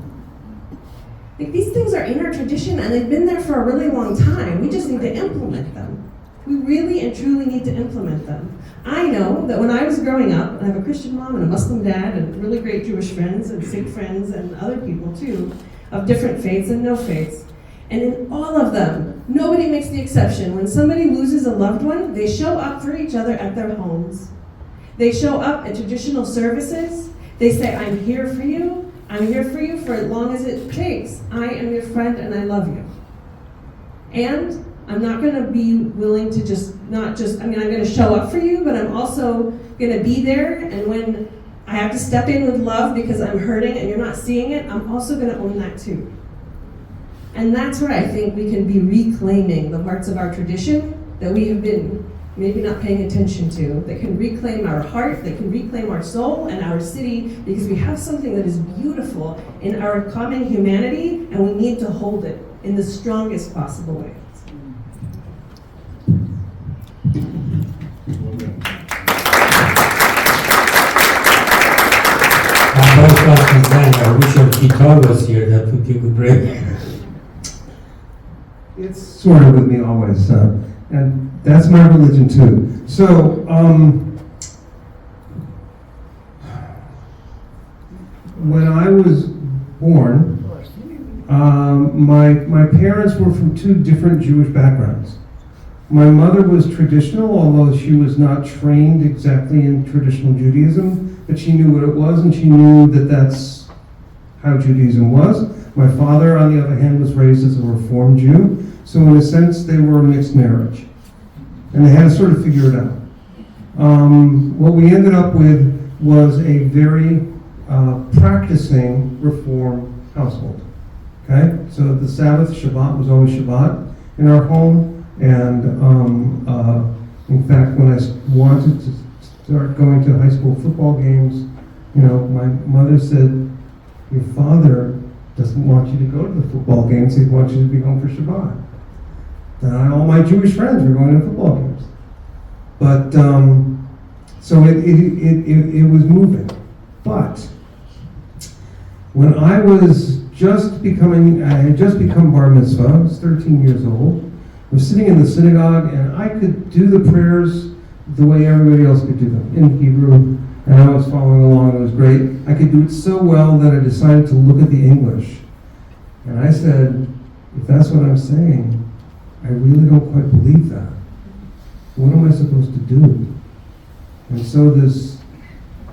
These things are in our tradition and they've been there for a really long time. We just need to implement them. We really and truly need to implement them. I know that when I was growing up, and I have a Christian mom and a Muslim dad and really great Jewish friends and Sikh friends and other people too, of different faiths and no faiths. And in all of them, nobody makes the exception. When somebody loses a loved one, they show up for each other at their homes. They show up at traditional services. They say, I'm here for you. I'm here for you for as long as it takes. I am your friend and I love you. And I'm not going to be willing to I'm going to show up for you, but I'm also going to be there. And when I have to step in with love because I'm hurting and you're not seeing it, I'm also going to own that too. And that's where I think we can be reclaiming the parts of our tradition that we have been maybe not paying attention to, that can reclaim our heart, that can reclaim our soul and our city, because we have something that is beautiful in our common humanity, and we need to hold it in the strongest possible way. I wish your guitar was here, that would be a good break. It's sort of with me always, and that's my religion too. So, when I was born, my parents were from two different Jewish backgrounds. My mother was traditional, although she was not trained exactly in traditional Judaism, but she knew what it was, and she knew that that's how Judaism was. My father, on the other hand, was raised as a Reformed Jew, so in a sense, they were a mixed marriage. And they had to sort of figure it out. What we ended up with was a very practicing Reform household. Okay? So the Sabbath, Shabbat, was always Shabbat in our home. And in fact, when I wanted to start going to high school football games, my mother said, your father doesn't want you to go to the football games, he wants you to be home for Shabbat. All my Jewish friends were going to football games. But, so it was moving. But, when I had just become bar mitzvah, I was 13 years old. I was sitting in the synagogue and I could do the prayers the way everybody else could do them, in Hebrew, and I was following along, it was great. I could do it so well that I decided to look at the English. And I said, if that's what I'm saying, I really don't quite believe that. What am I supposed to do? And so this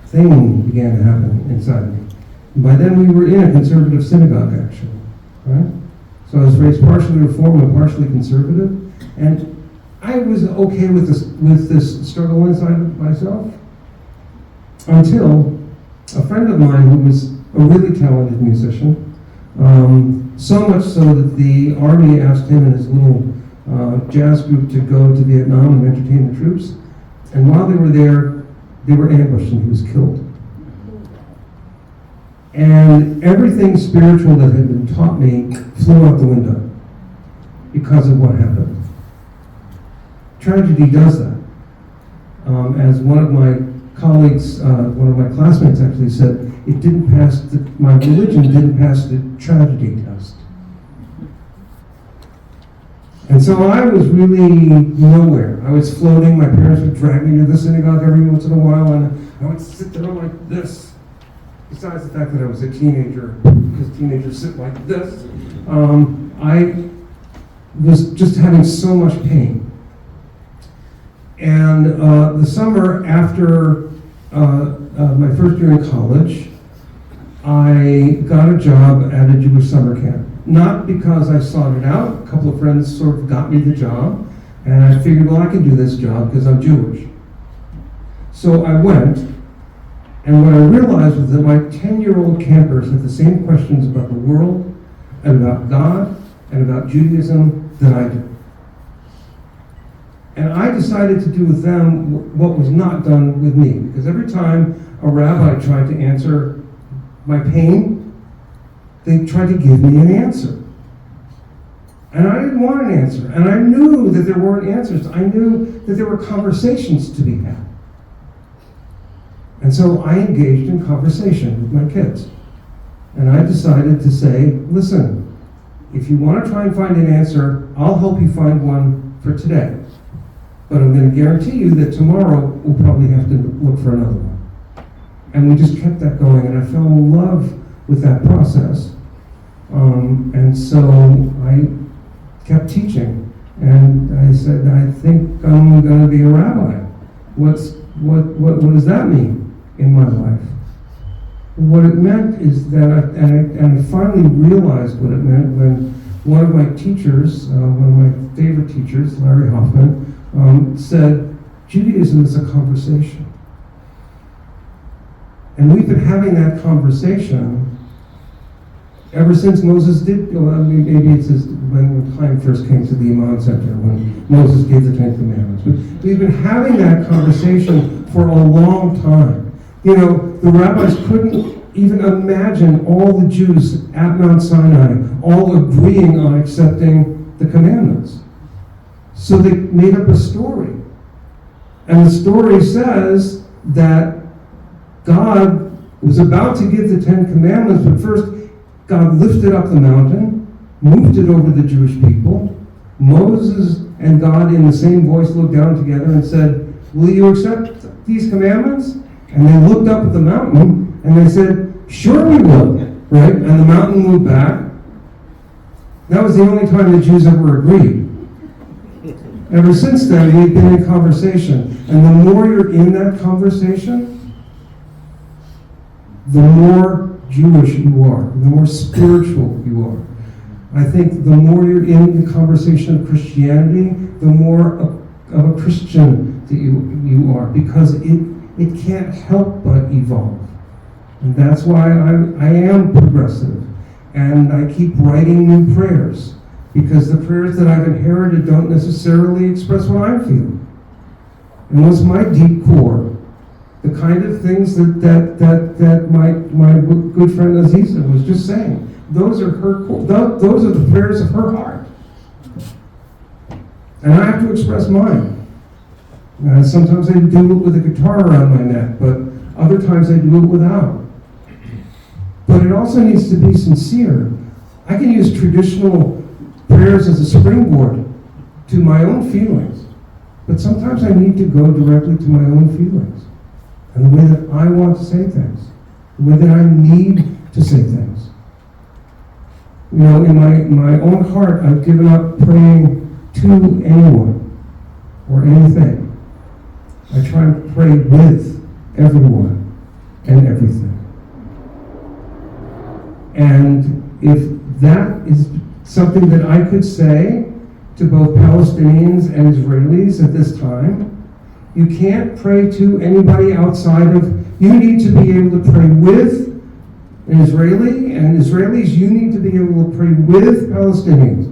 thing began to happen inside of me. And by then we were in a conservative synagogue, actually, right? So I was raised partially Reform and partially conservative, and I was okay with this struggle inside of myself until a friend of mine who was a really talented musician, so much so that the Army asked him and his little jazz group to go to Vietnam and entertain the troops, and while they were there, they were ambushed and he was killed. And everything spiritual that had been taught me flew out the window because of what happened. Tragedy does that. As one of my colleagues, one of my classmates actually said, it didn't pass, my religion didn't pass the tragedy test. And so I was really nowhere. I was floating, my parents would drag me to the synagogue every once in a while, and I would sit there like this. Besides the fact that I was a teenager, because teenagers sit like this, I was just having so much pain. And the summer after my first year in college, I got a job at a Jewish summer camp. Not because I sought it out. A couple of friends sort of got me the job, and I figured, well, I can do this job because I'm Jewish. So I went, and what I realized was that my 10-year-old campers had the same questions about the world, and about God, and about Judaism that I did. And I decided to do with them what was not done with me, because every time a rabbi tried to answer my pain, they tried to give me an answer. And I didn't want an answer. And I knew that there weren't answers. I knew that there were conversations to be had. And so I engaged in conversation with my kids. And I decided to say, listen, if you want to try and find an answer, I'll help you find one for today. But I'm going to guarantee you that tomorrow we'll probably have to look for another one. And we just kept that going, and I fell in love with that process. And so I kept teaching, and I said, I think I'm going to be a rabbi. What does that mean in my life? What it meant is that, I finally realized what it meant when one of my teachers, one of my favorite teachers, Larry Hoffman, said, Judaism is a conversation. And we've been having that conversation ever since Moses did, maybe it's when time first came to the Iman Center, when Moses gave the Ten Commandments. But we've been having that conversation for a long time. You know, the rabbis couldn't even imagine all the Jews at Mount Sinai all agreeing on accepting the commandments. So they made up a story. And the story says that God was about to give the Ten Commandments, but first God lifted up the mountain, moved it over the Jewish people. Moses and God in the same voice looked down together and said, will you accept these commandments? And they looked up at the mountain and they said, sure we will, right? And the mountain moved back. That was the only time the Jews ever agreed. Ever since then, we've been in conversation. And the more you're in that conversation, the more Jewish you are, the more spiritual you are. I think the more you're in the conversation of Christianity, the more of a Christian that you are, because it can't help but evolve. And that's why I am progressive. And I keep writing new prayers, because the prayers that I've inherited don't necessarily express what I'm feeling. And what's my deep core? The kind of things that my good friend Aziza was just saying. Those are her core. Those are the prayers of her heart. And I have to express mine. Sometimes I do it with a guitar around my neck, but other times I do it without. But it also needs to be sincere. I can use traditional prayers as a springboard to my own feelings, but sometimes I need to go directly to my own feelings and the way that I want to say things, the way that I need to say things. You know, in my own heart, I've given up praying to anyone or anything. I try and pray with everyone and everything. And if that is something that I could say to both Palestinians and Israelis at this time, you can't pray to anybody outside of, you need to be able to pray with an Israeli, and Israelis, you need to be able to pray with Palestinians.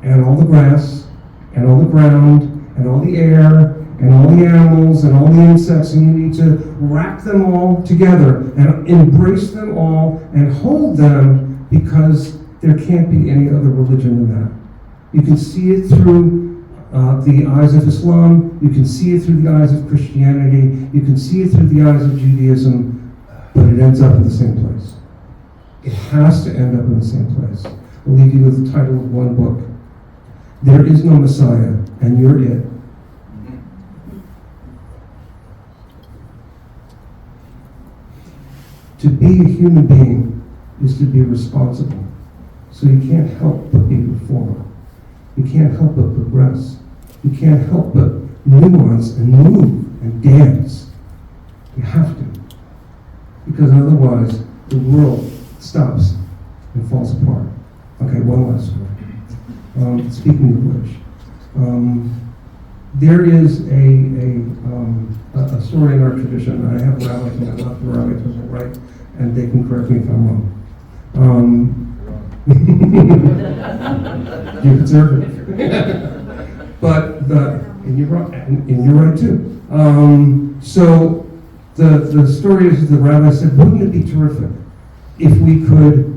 And all the grass, and all the ground, and all the air, and all the animals, and all the insects, and you need to wrap them all together, and embrace them all, and hold them, because there can't be any other religion than that. You can see it through the eyes of Islam, you can see it through the eyes of Christianity, you can see it through the eyes of Judaism, but it ends up in the same place. It has to end up in the same place. I'll leave you with the title of one book. There is no Messiah, and you're it. To be a human being is to be responsible. So you can't help but be reformer. You can't help but progress. You can't help but nuance and move and dance. You have to. Because otherwise, the world stops and falls apart. Okay, one last story. Speaking of which, there is a story in our tradition. I have a rabbi to my left, a rabbi to my right, and they can correct me if I'm wrong. You're conservative. But and you're right too. So the story is the rabbi said, wouldn't it be terrific if we could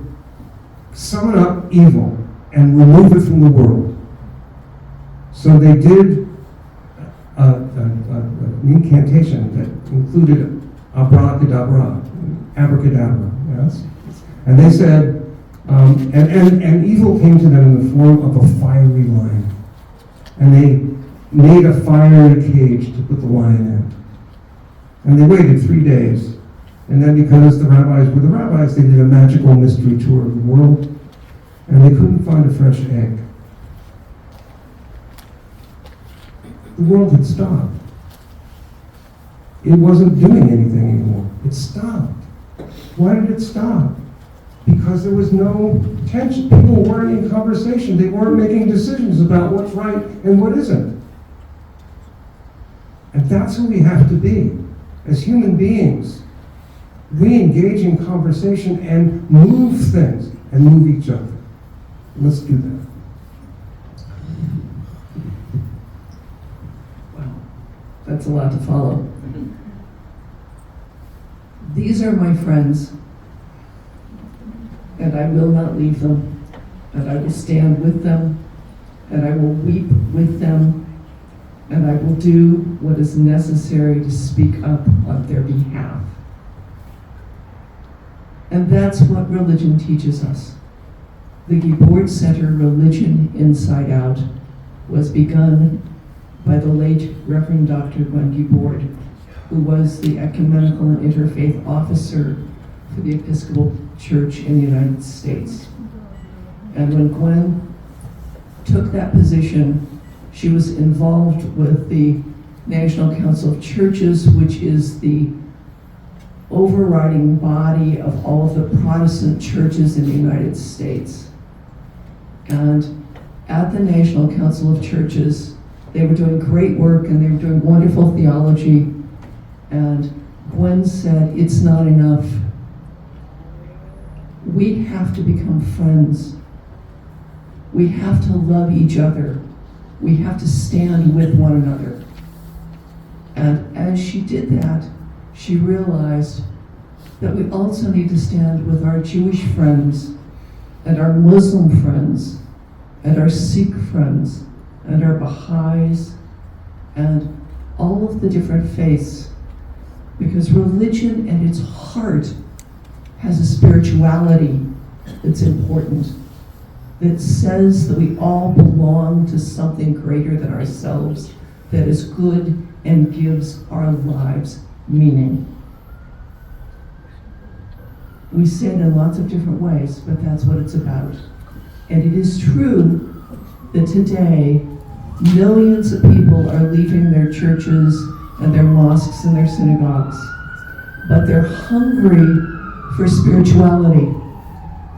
summon up evil and remove it from the world? So they did an incantation that included abracadabra, abracadabra, yes? And they said, and evil came to them in the form of a fiery lion. And they made a fiery cage to put the lion in. And they waited 3 days. And then because the rabbis were the rabbis, they did a magical mystery tour of the world. And they couldn't find a fresh egg. The world had stopped. It wasn't doing anything anymore. It stopped. Why did it stop? Because there was no tension. People weren't in conversation. They weren't making decisions about what's right and what isn't. And that's who we have to be. As human beings, we engage in conversation and move things and move each other. Let's do that. Wow, that's a lot to follow. These are my friends, and I will not leave them, and I will stand with them, and I will weep with them, and I will do what is necessary to speak up on their behalf. And that's what religion teaches us. The Gibord Center, Religion Inside Out, was begun by the late Reverend Dr. Gwen Gibord, who was the ecumenical and interfaith officer for the Episcopal Church in the United States. And when Gwen took that position, she was involved with the National Council of Churches, which is the overriding body of all of the Protestant churches in the United States. And at the National Council of Churches, they were doing great work and they were doing wonderful theology. And Gwen said, it's not enough. We have to become friends. We have to love each other. We have to stand with one another. And as she did that, she realized that we also need to stand with our Jewish friends and our Muslim friends and our Sikh friends, and our Baha'is, and all of the different faiths, because religion at its heart has a spirituality that's important, that says that we all belong to something greater than ourselves, that is good and gives our lives meaning. We say it in lots of different ways, but that's what it's about. And it is true that today, millions of people are leaving their churches and their mosques and their synagogues, but they're hungry for spirituality.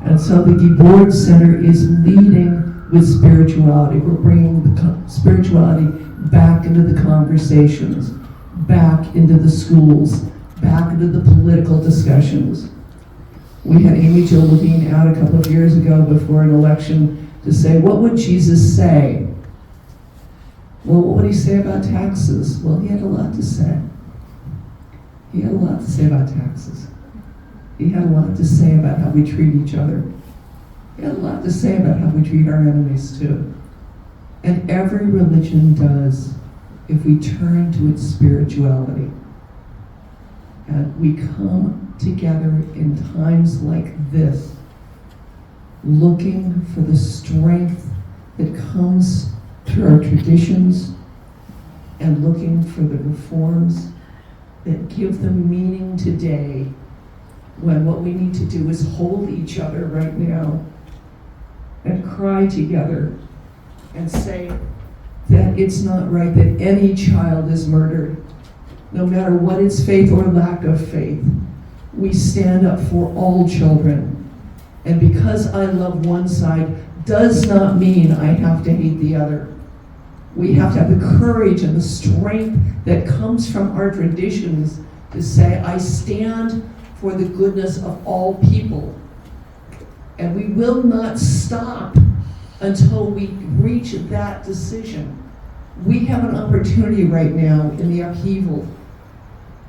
And so the Gibord Center is leading with spirituality. We're bringing the spirituality back into the conversations, back into the schools, back into the political discussions. We had Amy Jo Levine out a couple of years ago before an election to say, what would Jesus say? Well, what would he say about taxes? Well, he had a lot to say. He had a lot to say about taxes. He had a lot to say about how we treat each other. He had a lot to say about how we treat our enemies too. And every religion does if we turn to its spirituality. And we come together in times like this, looking for the strength that comes through our traditions and looking for the reforms that give them meaning today, when what we need to do is hold each other right now and cry together and say that it's not right that any child is murdered, no matter what its faith or lack of faith. We stand up for all children. And because I love one side does not mean I have to hate the other. We have to have the courage and the strength that comes from our traditions to say, I stand for the goodness of all people. And we will not stop until we reach that decision. We have an opportunity right now in the upheaval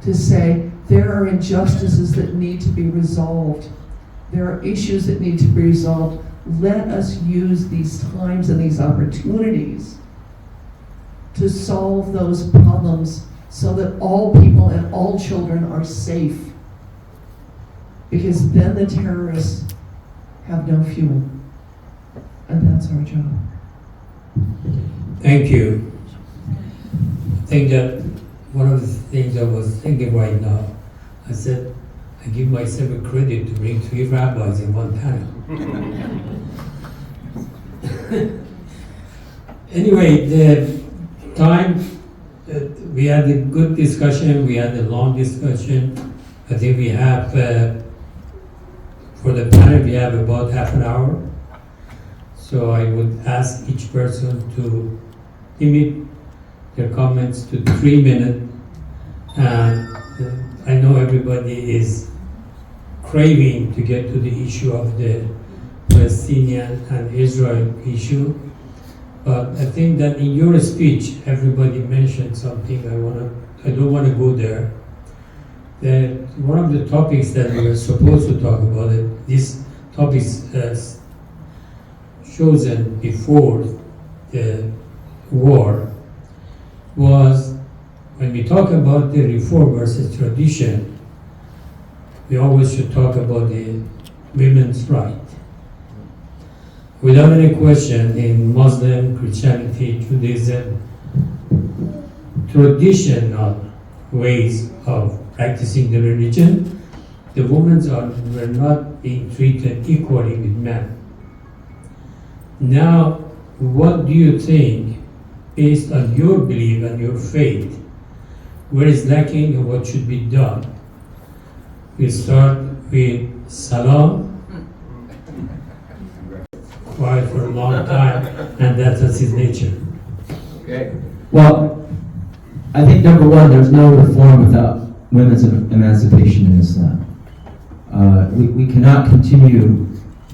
to say there are injustices that need to be resolved. There are issues that need to be resolved. Let us use these times and these opportunities to solve those problems so that all people and all children are safe. Because then the terrorists have no fuel. And that's our job. Thank you. I think that one of the things I was thinking right now, I said, I give myself a credit to bring 3 rabbis in one panel. Anyway, the time, we had a good discussion, we had a long discussion. I think we have, for the panel, we have about half an hour. So I would ask each person to limit their comments to 3 minutes. And I know everybody is craving to get to the issue of the Palestinian and Israel issue. But I think that in your speech, everybody mentioned something. I don't want to go there. One of the topics that we were supposed to talk about, this topic chosen before the war, was when we talk about the reform versus tradition, we always should talk about the women's right. Without any question, in Muslim, Christianity, Judaism, traditional ways of practicing the religion, the women were not being treated equally with men. Now, what do you think, based on your belief and your faith, where is lacking and what should be done? We start with Salam. Quiet for a long time, and that's his nature. Okay. Well, I think number one, there's no reform without women's emancipation in Islam. We cannot continue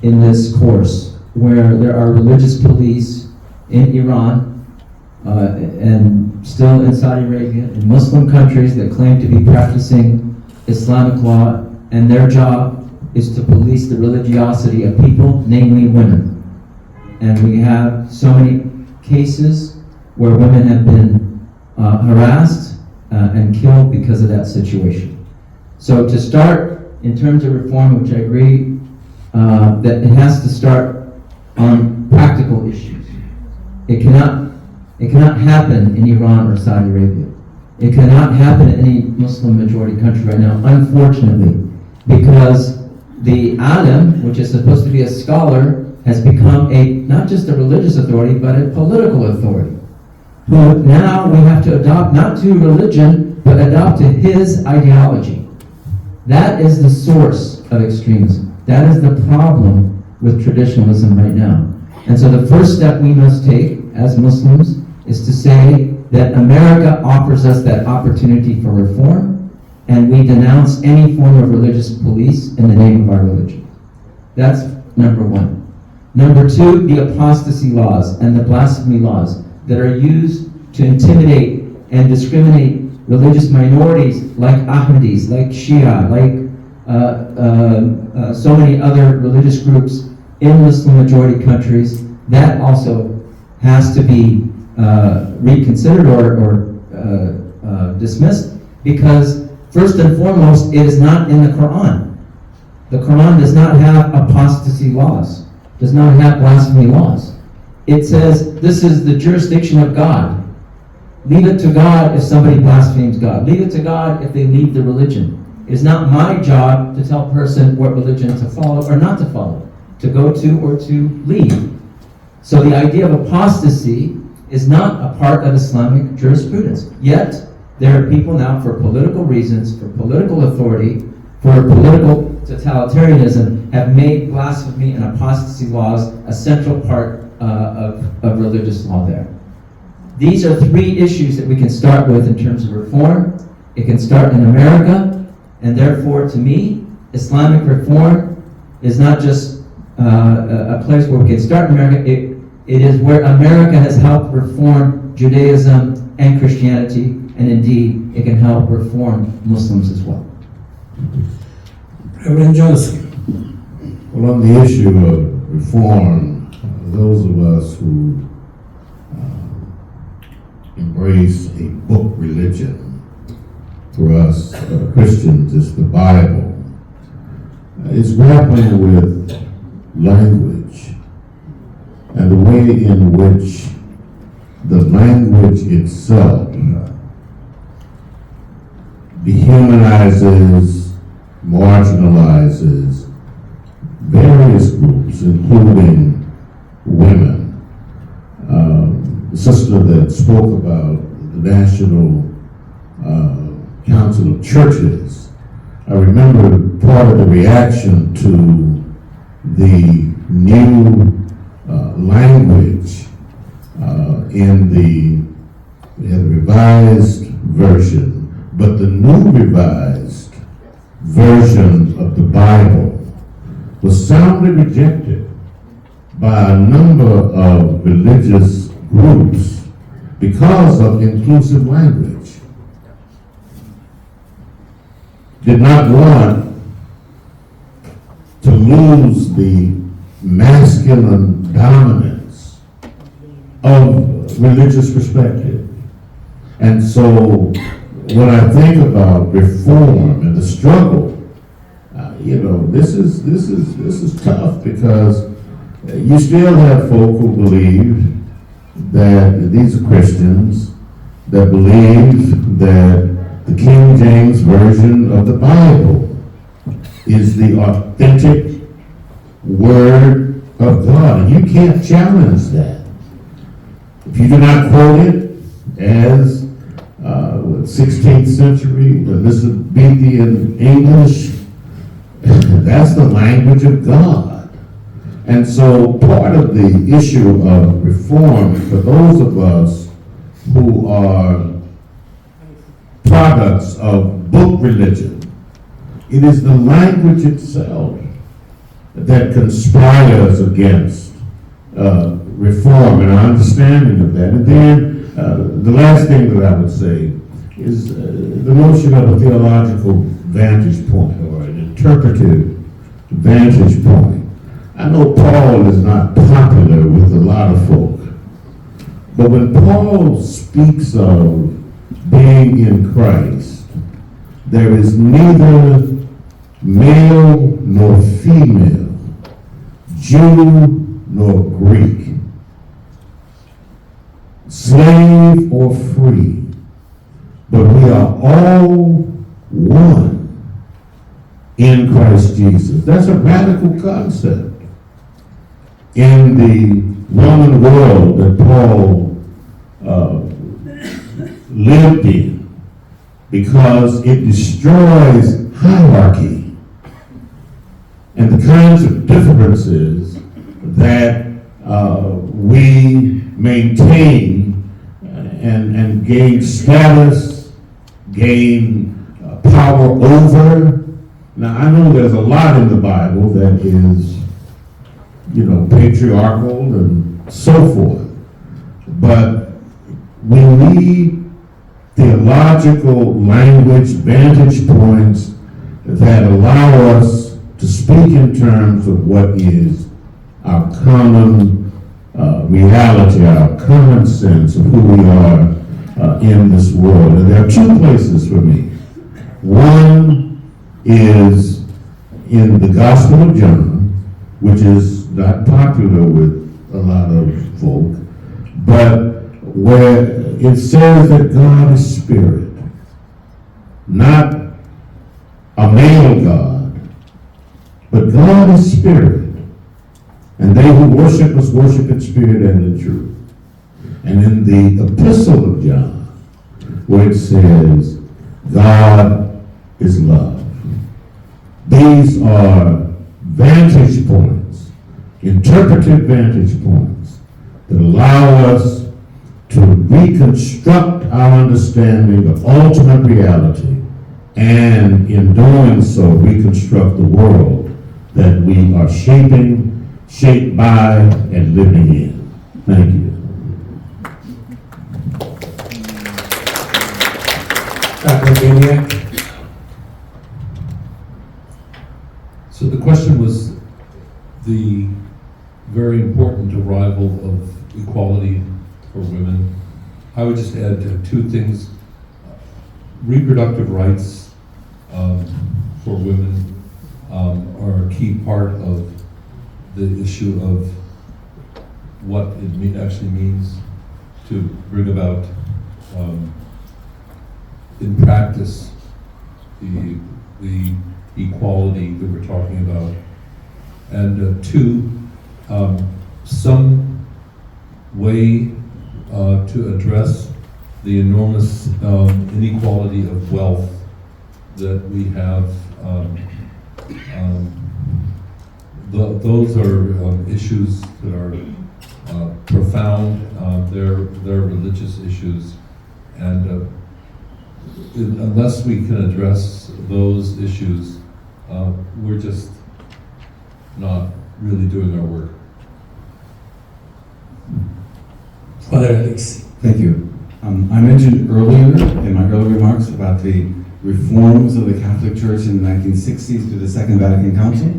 in this course where there are religious police in Iran and still in Saudi Arabia, in Muslim countries that claim to be practicing Islamic law, and their job is to police the religiosity of people, namely women. and we have so many cases where women have been harassed and killed because of that situation. So to start, in terms of reform, which I agree, that it has to start on practical issues. It cannot happen in Iran or Saudi Arabia. It cannot happen in any Muslim majority country right now, unfortunately, because the alim, which is supposed to be a scholar, has become not just a religious authority, but a political authority, who now we have to adopt not to religion, but adopt to his ideology. That is the source of extremism. That is the problem with traditionalism right now. And so the first step we must take as Muslims is to say that America offers us that opportunity for reform, and we denounce any form of religious police in the name of our religion. That's number one. Number two, the apostasy laws and the blasphemy laws that are used to intimidate and discriminate religious minorities like Ahmadis, like Shia, like so many other religious groups in Muslim majority countries. That also has to be reconsidered or dismissed, because first and foremost, it is not in the Quran. The Quran does not have apostasy laws, does not have blasphemy laws. It says this is the jurisdiction of God. Leave it to God if somebody blasphemes God. Leave it to God if they leave the religion. It is not my job to tell a person what religion to follow or not to follow, to go to or to leave. So the idea of apostasy is not a part of Islamic jurisprudence. Yet, there are people now, for political reasons, for political authority, for political totalitarianism, have made blasphemy and apostasy laws a central part of religious law there. These are three issues that we can start with in terms of reform. It can start in America, and therefore, to me, Islamic reform is not just a place where we can start in America. It is where America has helped reform Judaism and Christianity, and indeed, it can help reform Muslims as well. Reverend Johnson. Well, on the issue of reform, those of us who embrace a book religion, for us Christians, it's the Bible. It's grappling with language and the way in which the language itself dehumanizes, marginalizes various groups, including women. The sister that spoke about the National Council of Churches, I remember part of the reaction to the new language in we had a revised version, but the new revised version of the Bible was soundly rejected by a number of religious groups because of inclusive language. Did not want to lose the masculine dominance of religious perspective. And so when I think about reform and the struggle, this is tough, because you still have folk who believe that these are Christians that believe that the King James Version of the Bible is the authentic Word of God. And you can't challenge that. If you do not quote it as 16th century Elizabethan English, that's the language of God. And so part of the issue of reform for those of us who are products of book religion, it is the language itself that conspires against reform and our understanding of that. And then the last thing that I would say is the notion of a theological vantage point or an interpretive vantage point. I know Paul is not popular with a lot of folk, but when Paul speaks of being in Christ, there is neither male nor female, Jew nor Greek, slave or free, but we are all one in Christ Jesus. That's a radical concept in the Roman world that Paul lived in, because it destroys hierarchy and the kinds of differences that we maintain and gain status, gain power over. Now, I know there's a lot in the Bible that is, patriarchal and so forth, but we need theological language, vantage points that allow us to speak in terms of what is our common reality, our common sense of who we are in this world. And there are two places for me. One is in the Gospel of John, which is not popular with a lot of folk, but where it says that God is spirit, not a male God, but God is spirit. And they who worship us worship in spirit and in truth. And in the Epistle of John, where it says, God is love. These are vantage points, interpretive vantage points, that allow us to reconstruct our understanding of ultimate reality, and in doing so, reconstruct the world that we are shaped by, and living in. Thank you. So the question was the very important arrival of equality for women. I would just add two things. Reproductive rights for women are a key part of the issue of what it actually means to bring about in practice the equality that we're talking about. And two, some way to address the enormous inequality of wealth that we have. Those are issues that are profound. They're religious issues, and unless we can address those issues, we're just not really doing our work. Father Alex. Thank you. I mentioned earlier in my earlier remarks about the reforms of the Catholic Church in the 1960s through the Second Vatican Council,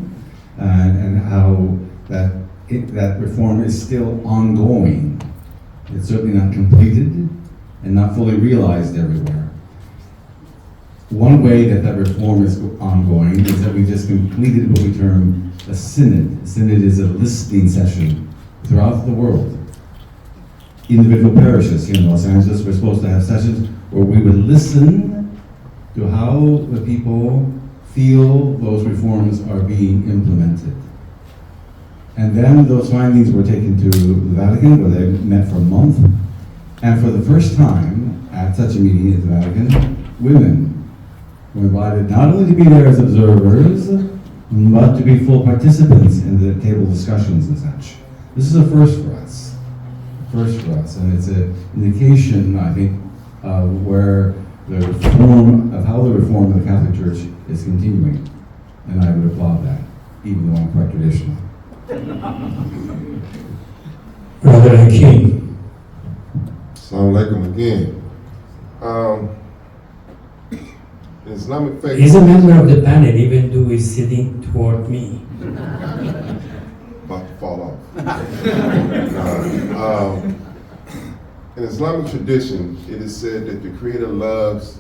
and how that reform is still ongoing. It's certainly not completed and not fully realized everywhere. One way that reform is ongoing is that we just completed what we term a synod. A synod is a listening session throughout the world. Individual parishes here in Los Angeles were supposed to have sessions where we would listen to how the people feel those reforms are being implemented. And then those findings were taken to the Vatican, where they met for a month. And for the first time at such a meeting at the Vatican, women were invited not only to be there as observers, but to be full participants in the table discussions and such. This is a first for us. And it's an indication, I think, of where the reform, of how the reform of the Catholic Church is continuing. And I would applaud that, even though I'm quite traditional. Brother Hakeem. Assalamu alaikum again. Islamic faith. He's a member of the panel, even though he's sitting toward me. In Islamic tradition, it is said that the Creator loves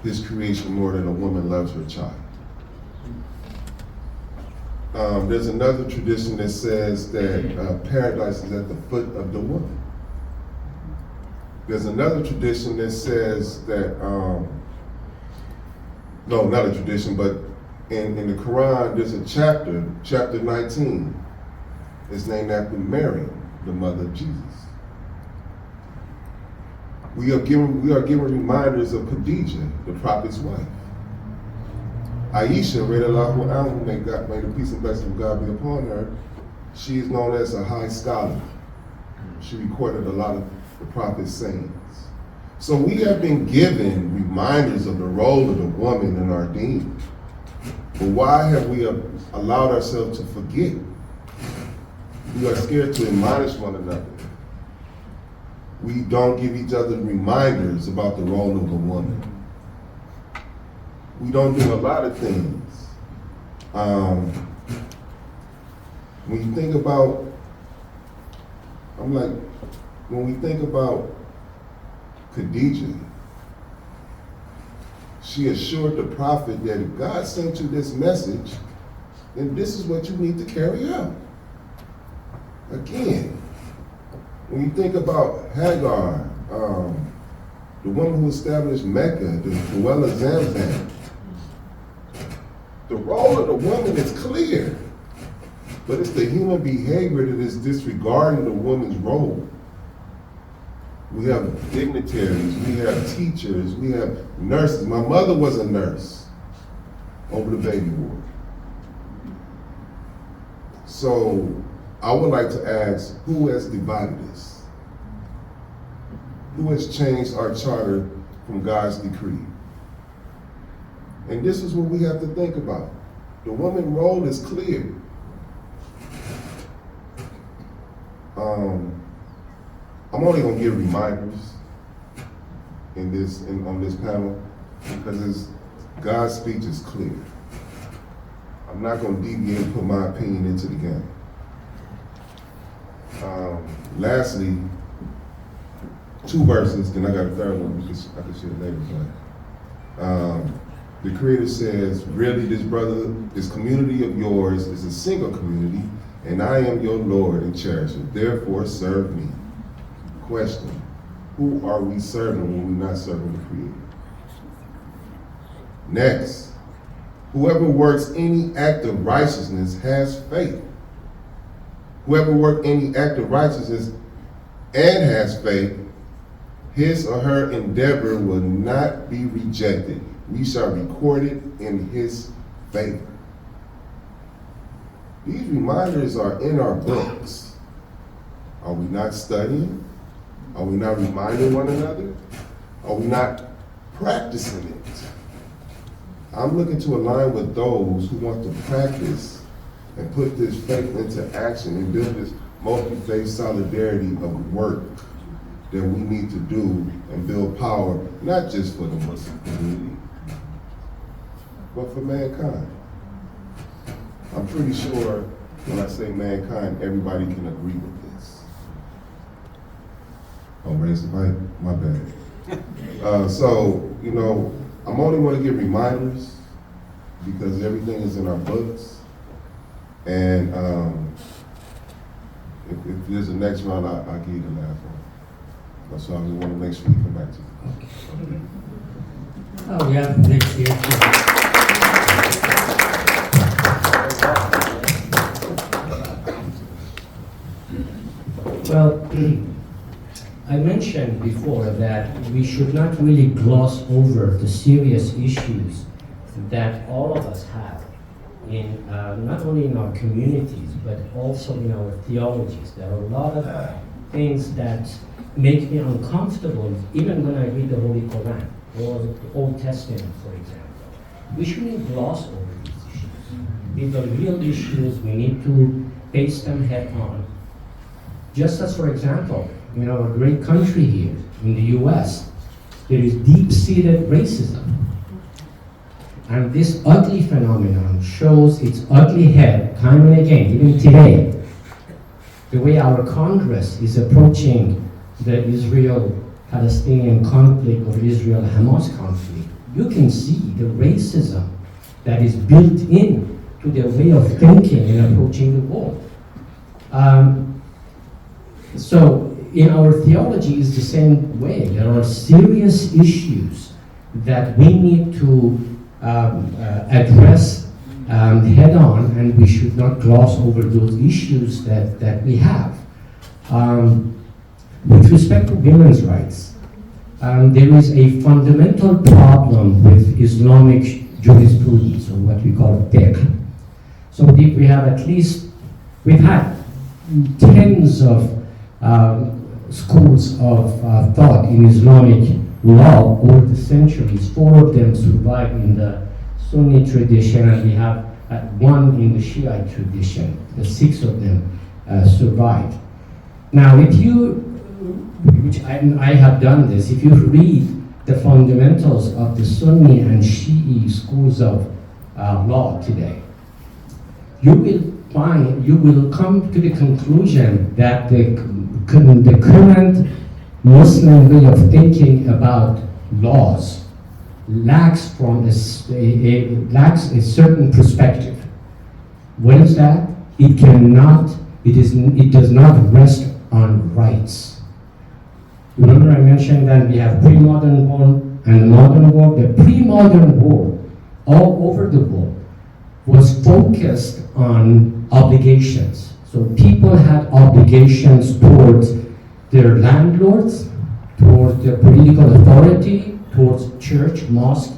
His creation more than a woman loves her child. There's another tradition that says that paradise is at the foot of the woman. There's another tradition that says that, no, not a tradition, but in the Quran, there's a chapter 19. It's named after Mary, the mother of Jesus. We are given reminders of Khadijah, the prophet's wife. Aisha, radiallahu anha, may the peace and blessing of God be upon her. She is known as a high scholar. She recorded a lot of the prophet's sayings. So we have been given reminders of the role of the woman in our deen. But why have we allowed ourselves to forget? We are scared to admonish one another. We don't give each other reminders about the role of a woman. We don't do a lot of things. When you think about, when we think about Khadijah, she assured the prophet that if God sent you this message, then this is what you need to carry out. Again, when you think about Hagar, the woman who established Mecca, the well of Zamzam, the role of the woman is clear, but it's the human behavior that is disregarding the woman's role. We have dignitaries, we have teachers, we have nurses. My mother was a nurse over the baby ward. So I would like to ask, who has divided us? Who has changed our charter from God's decree? And this is what we have to think about. The woman's role is clear. I'm only going to give reminders on this panel because God's speech is clear. I'm not going to deviate and put my opinion into the game. Lastly, 2 verses, then I got a third one I can share later. But the Creator says, really this community of yours is a single community, and I am your Lord and cherisher. Therefore, serve me. Question, who are we serving when we're not serving the Creator? Next, whoever works any act of righteousness has faith. Whoever works any act of righteousness and has faith, his or her endeavor will not be rejected. We shall record it in his favor. These reminders are in our books. Are we not studying? Are we not reminding one another? Are we not practicing it? I'm looking to align with those who want to practice and put this faith into action and build this multi-faith solidarity of work that we need to do and build power, not just for the Muslim community, but for mankind. I'm pretty sure when I say mankind, everybody can agree with this. Oh, raise the mic? My bad. So, I'm only going to give reminders because everything is in our books. And if there's a next round, I'll give you the last one. So I want to make sure we come back to you. Oh, we have next year too. Well, I mentioned before that we should not really gloss over the serious issues that all of us have in not only in our communities but also in our theologies. There are a lot of things that make me uncomfortable even when I read the Holy Quran or the Old Testament, for example. We shouldn't gloss over these issues. These are real issues. We need to face them head on. Just as, for example, a great country here in the US, there is deep-seated racism. And this ugly phenomenon shows its ugly head time and again, even today. the way our Congress is approaching the Israel-Palestinian conflict or Israel-Hamas conflict, you can see the racism that is built in to their way of thinking and approaching the world. So in our theology is the same way. There are serious issues that we need to address head on, and we should not gloss over those issues that we have. With respect to women's rights, there is a fundamental problem with Islamic jurisprudence, or what we call fiqh. So we have we've had tens of schools of thought in Islamic law over the centuries. 4 of them survive in the Sunni tradition, and we have one in the Shiite tradition. The 6 of them survived. Now, if you, which I have done this, if you read the fundamentals of the Sunni and Shi'i schools of law today, you will come to the conclusion that the current Muslim way of thinking about laws lacks a certain perspective. What is that? It does not rest on rights. Remember I mentioned that we have pre-modern world and modern world. The pre-modern world, all over the world, was focused on obligations. So people had obligations towards their landlords, towards their political authority, towards church, mosque,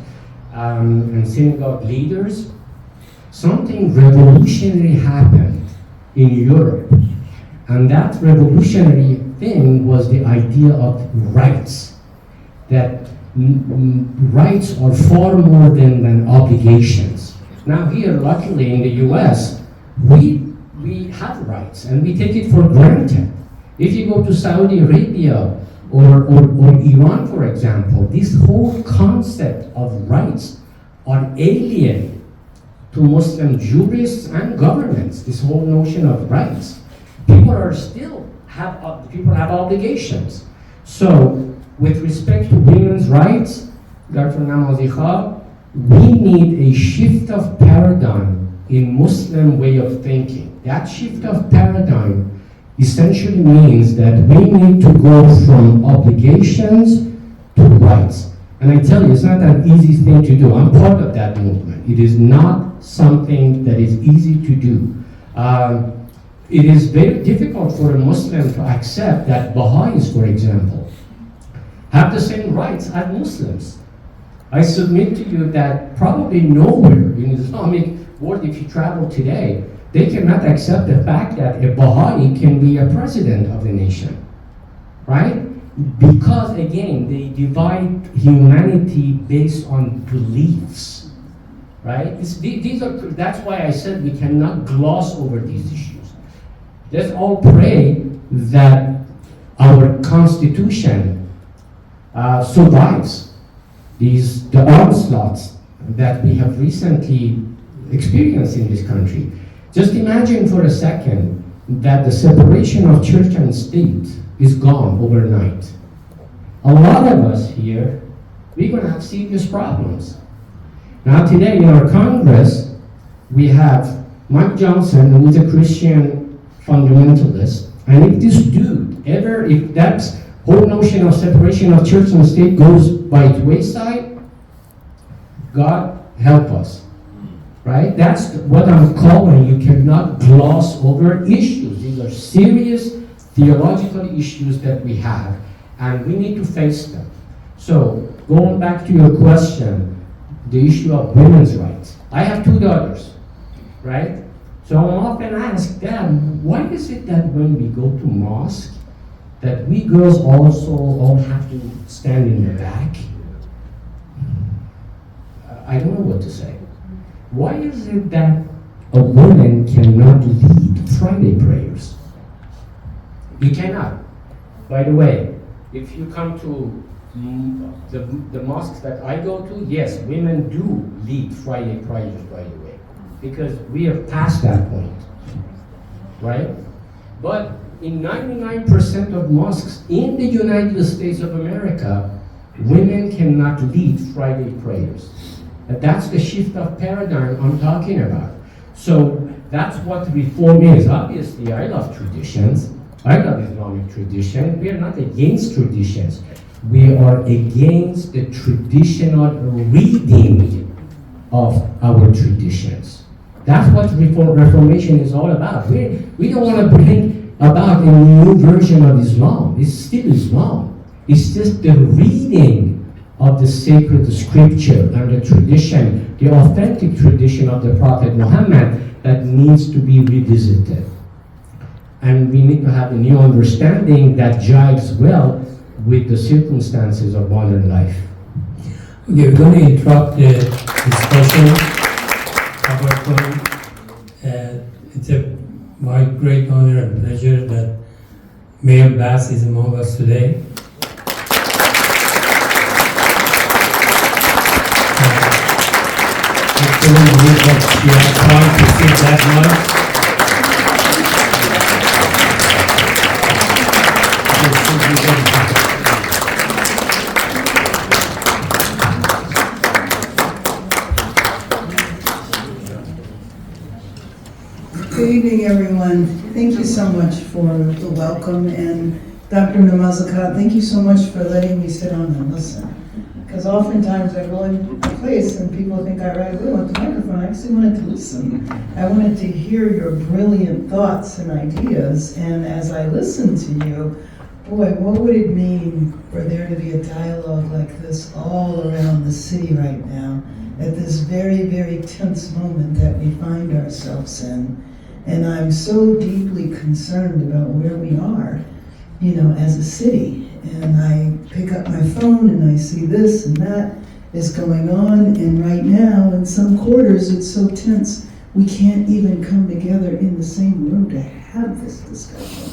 and synagogue leaders. Something revolutionary happened in Europe. And that revolutionary thing was the idea of rights. That rights are far more than obligations. Now here, luckily in the US, we have rights and we take it for granted. If you go to Saudi Arabia or Iran, for example, this whole concept of rights are alien to Muslim jurists and governments, this whole notion of rights. People have obligations. So, with respect to women's rights, Dr. Namazi Kha, we need a shift of paradigm in Muslim way of thinking. That shift of paradigm essentially means that we need to go from obligations to rights. And I tell you, it's not an easy thing to do. I'm part of that movement. It is not something that is easy to do. It is very difficult for a Muslim to accept that Baha'is, for example, have the same rights as Muslims. I submit to you that probably nowhere in the Islamic world, if you travel today, they cannot accept the fact that a Baha'i can be a president of the nation, right? Because again, they divide humanity based on beliefs, right? That's why I said we cannot gloss over these issues. Let's all pray that our Constitution survives the onslaughts that we have recently experienced in this country. Just imagine for a second that the separation of church and state is gone overnight. A lot of us here, we're going to have serious problems. Now today in our Congress, we have Mike Johnson, who is a Christian fundamentalist, and if this dude if that whole notion of separation of church and state goes by its wayside, God help us, right? That's what I'm calling, you cannot gloss over issues. These are serious theological issues that we have, and we need to face them. So, going back to your question, the issue of women's rights. I have 2 daughters, right? So I'm often asked them, why is it that when we go to mosque, that we girls also all have to stand in the back? I don't know what to say. Why is it that a woman cannot lead Friday prayers? You cannot. By the way, if you come to the mosques that I go to, yes, women do lead Friday prayers, by the way, because we are past that point, right? But in 99% of mosques in the United States of America, women cannot lead Friday prayers. And that's the shift of paradigm I'm talking about. So that's what reform is. Obviously, I love traditions. I love Islamic tradition. We are not against traditions. We are against the traditional reading of our traditions. That's what Reformation is all about. We don't want to bring about a new version of Islam. It's still Islam. It's just the reading of the sacred scripture and the tradition, the authentic tradition of the Prophet Muhammad that needs to be revisited. And we need to have a new understanding that jives well with the circumstances of modern life. Okay, we're going to interrupt the discussion of our time. It's my great honor and pleasure that Mayor Bass is among us today. I couldn't believe that she had time to sit that much. Good evening, everyone. Thank you so much for the welcome, and Dr. Namazakat, thank you so much for letting me sit on and listen. Because oftentimes I go in a place and people think I really want the microphone. I actually wanted to listen. I wanted to hear your brilliant thoughts and ideas, and as I listened to you, boy, what would it mean for there to be a dialogue like this all around the city right now, at this very, very tense moment that we find ourselves in. And I'm so deeply concerned about where we are, as a city. And I pick up my phone and I see this and that is going on. And right now, in some quarters, it's so tense, we can't even come together in the same room to have this discussion.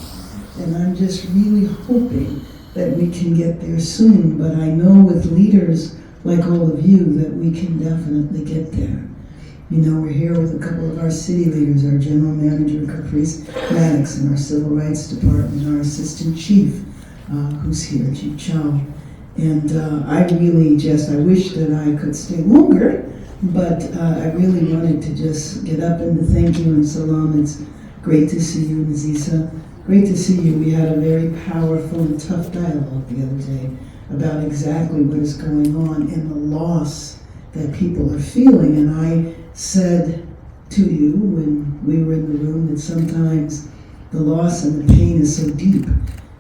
And I'm just really hoping that we can get there soon. But I know with leaders like all of you that we can definitely get there. We're here with a couple of our city leaders, our general manager, Caprice Maddox, and our civil rights department, our assistant chief, who's here, Chief Chow. And I wish that I could stay longer, but I really wanted to just get up and to thank you and salam. It's great to see you, Naziza. Great to see you. We had a very powerful and tough dialogue the other day about exactly what is going on and the loss that people are feeling. And I said to you when we were in the room that sometimes the loss and the pain is so deep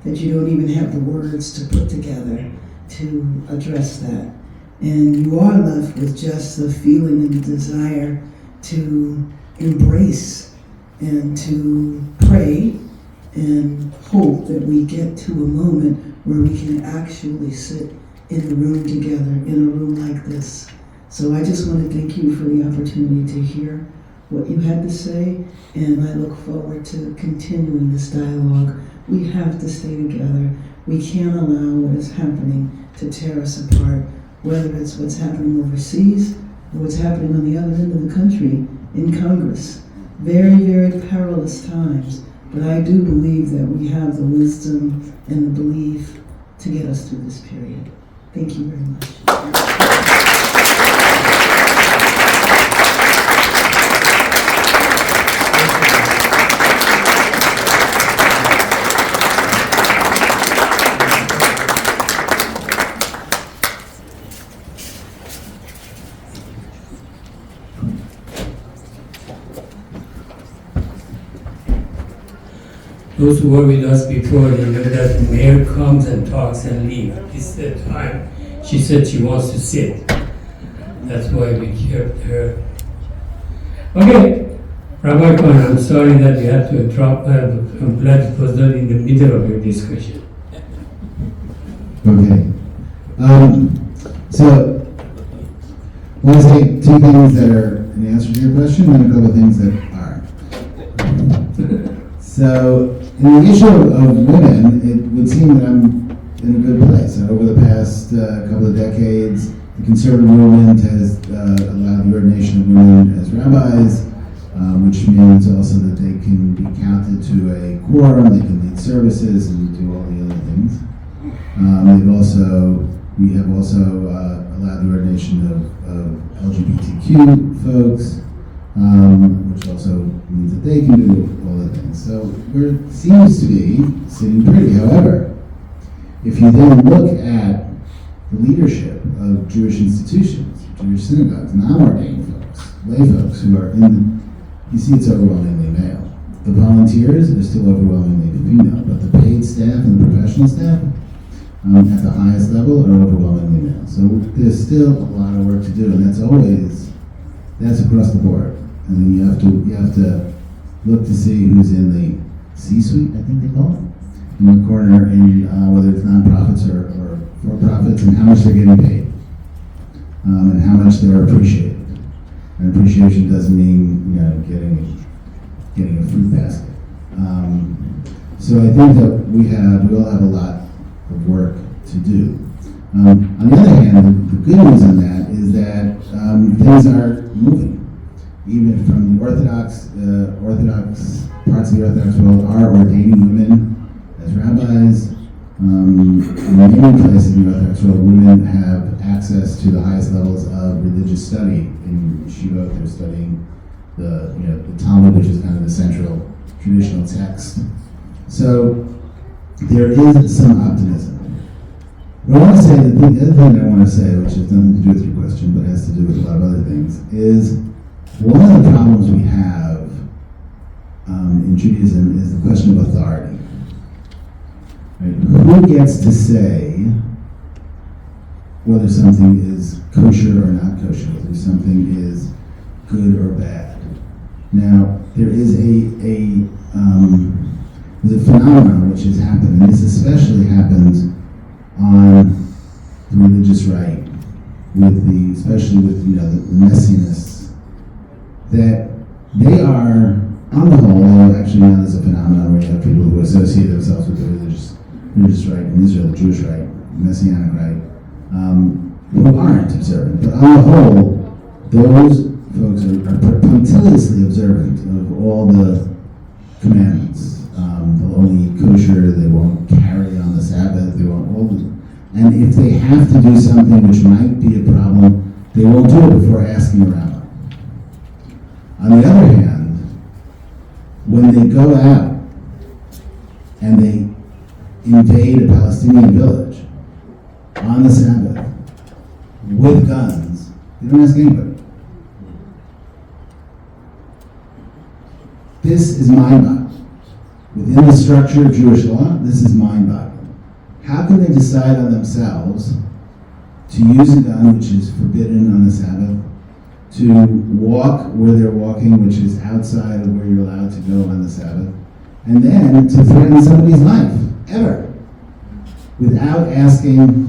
that you don't even have the words to put together to address that. And you are left with just the feeling and the desire to embrace and to pray and hope that we get to a moment where we can actually sit in a room together, in a room like this. So I just want to thank you for the opportunity to hear what you had to say, and I look forward to continuing this dialogue. We have to stay together. We can't allow what is happening to tear us apart, whether it's what's happening overseas or what's happening on the other end of the country in Congress. Very, very perilous times, but I do believe that we have the wisdom and the belief to get us through this period. Thank you very much. Those who were with us before, they know that the mayor comes and talks and leaves. This is the time she said she wants to sit. That's why we kept her. Okay, Rabbi Khan, I'm sorry that we had to interrupt. I'm glad it was not in the middle of your discussion. Okay. So, I want to say two things that are an answer to your question and a couple of things that aren't. So, in the issue of women, it would seem that I'm in a good place. Over the past couple of decades, the conservative movement has allowed the ordination of women as rabbis. which means also that they can be counted to a quorum, they can lead services and do all the other things. We have also allowed the ordination of LGBTQ folks, which also means that they can do all the things. So it seems to be sitting pretty. However, if you then look at the leadership of Jewish institutions, Jewish synagogues, non-ordained folks, lay folks who are you see it's overwhelmingly male. The volunteers are still overwhelmingly female, but the paid staff and the professional staff at the highest level are overwhelmingly male. So there's still a lot of work to do, and that's across the board. And you have to look to see who's in the C-suite, I think they call it, in the corner, whether it's nonprofits or for-profits, and how much they're getting paid, and how much they're appreciated. And appreciation doesn't mean getting a fruit basket. So I think that we all have a lot of work to do. On the other hand, the good news on that is that things are moving. Even from the Orthodox parts of the Orthodox world are ordaining women as rabbis. In many places in the Orthodox world, women have access to the highest levels of religious study. In yeshivot, they're studying the Talmud, which is kind of the central traditional text. So there is some optimism. But I want to say that the other thing I want to say, which has nothing to do with your question, but has to do with a lot of other things, is one of the problems we have in Judaism is the question of authority. Right? Who gets to say whether something is kosher or not kosher, whether something is good or bad? Now, there is there's a phenomenon which has happened, and this especially happens on the religious right, especially with the messianists, that they are, on the whole, although actually now there's a phenomenon where you have people who associate themselves with the religious right in Israel, the Jewish right, messianic right, who aren't observant. But on the whole, those folks are punctiliously observant of all the commandments. They'll only eat kosher, they won't carry on the Sabbath, they won't hold it. And if they have to do something which might be a problem, they won't do it before asking a rabbi. On the other hand, when they go out and they invade a Palestinian village on the Sabbath with guns, they don't ask anybody. This is mind-boggling. Within the structure of Jewish law, this is mind-boggling. How can they decide on themselves to use a gun, which is forbidden on the Sabbath, to walk where they're walking, which is outside of where you're allowed to go on the Sabbath, and then to threaten somebody's life, ever, without asking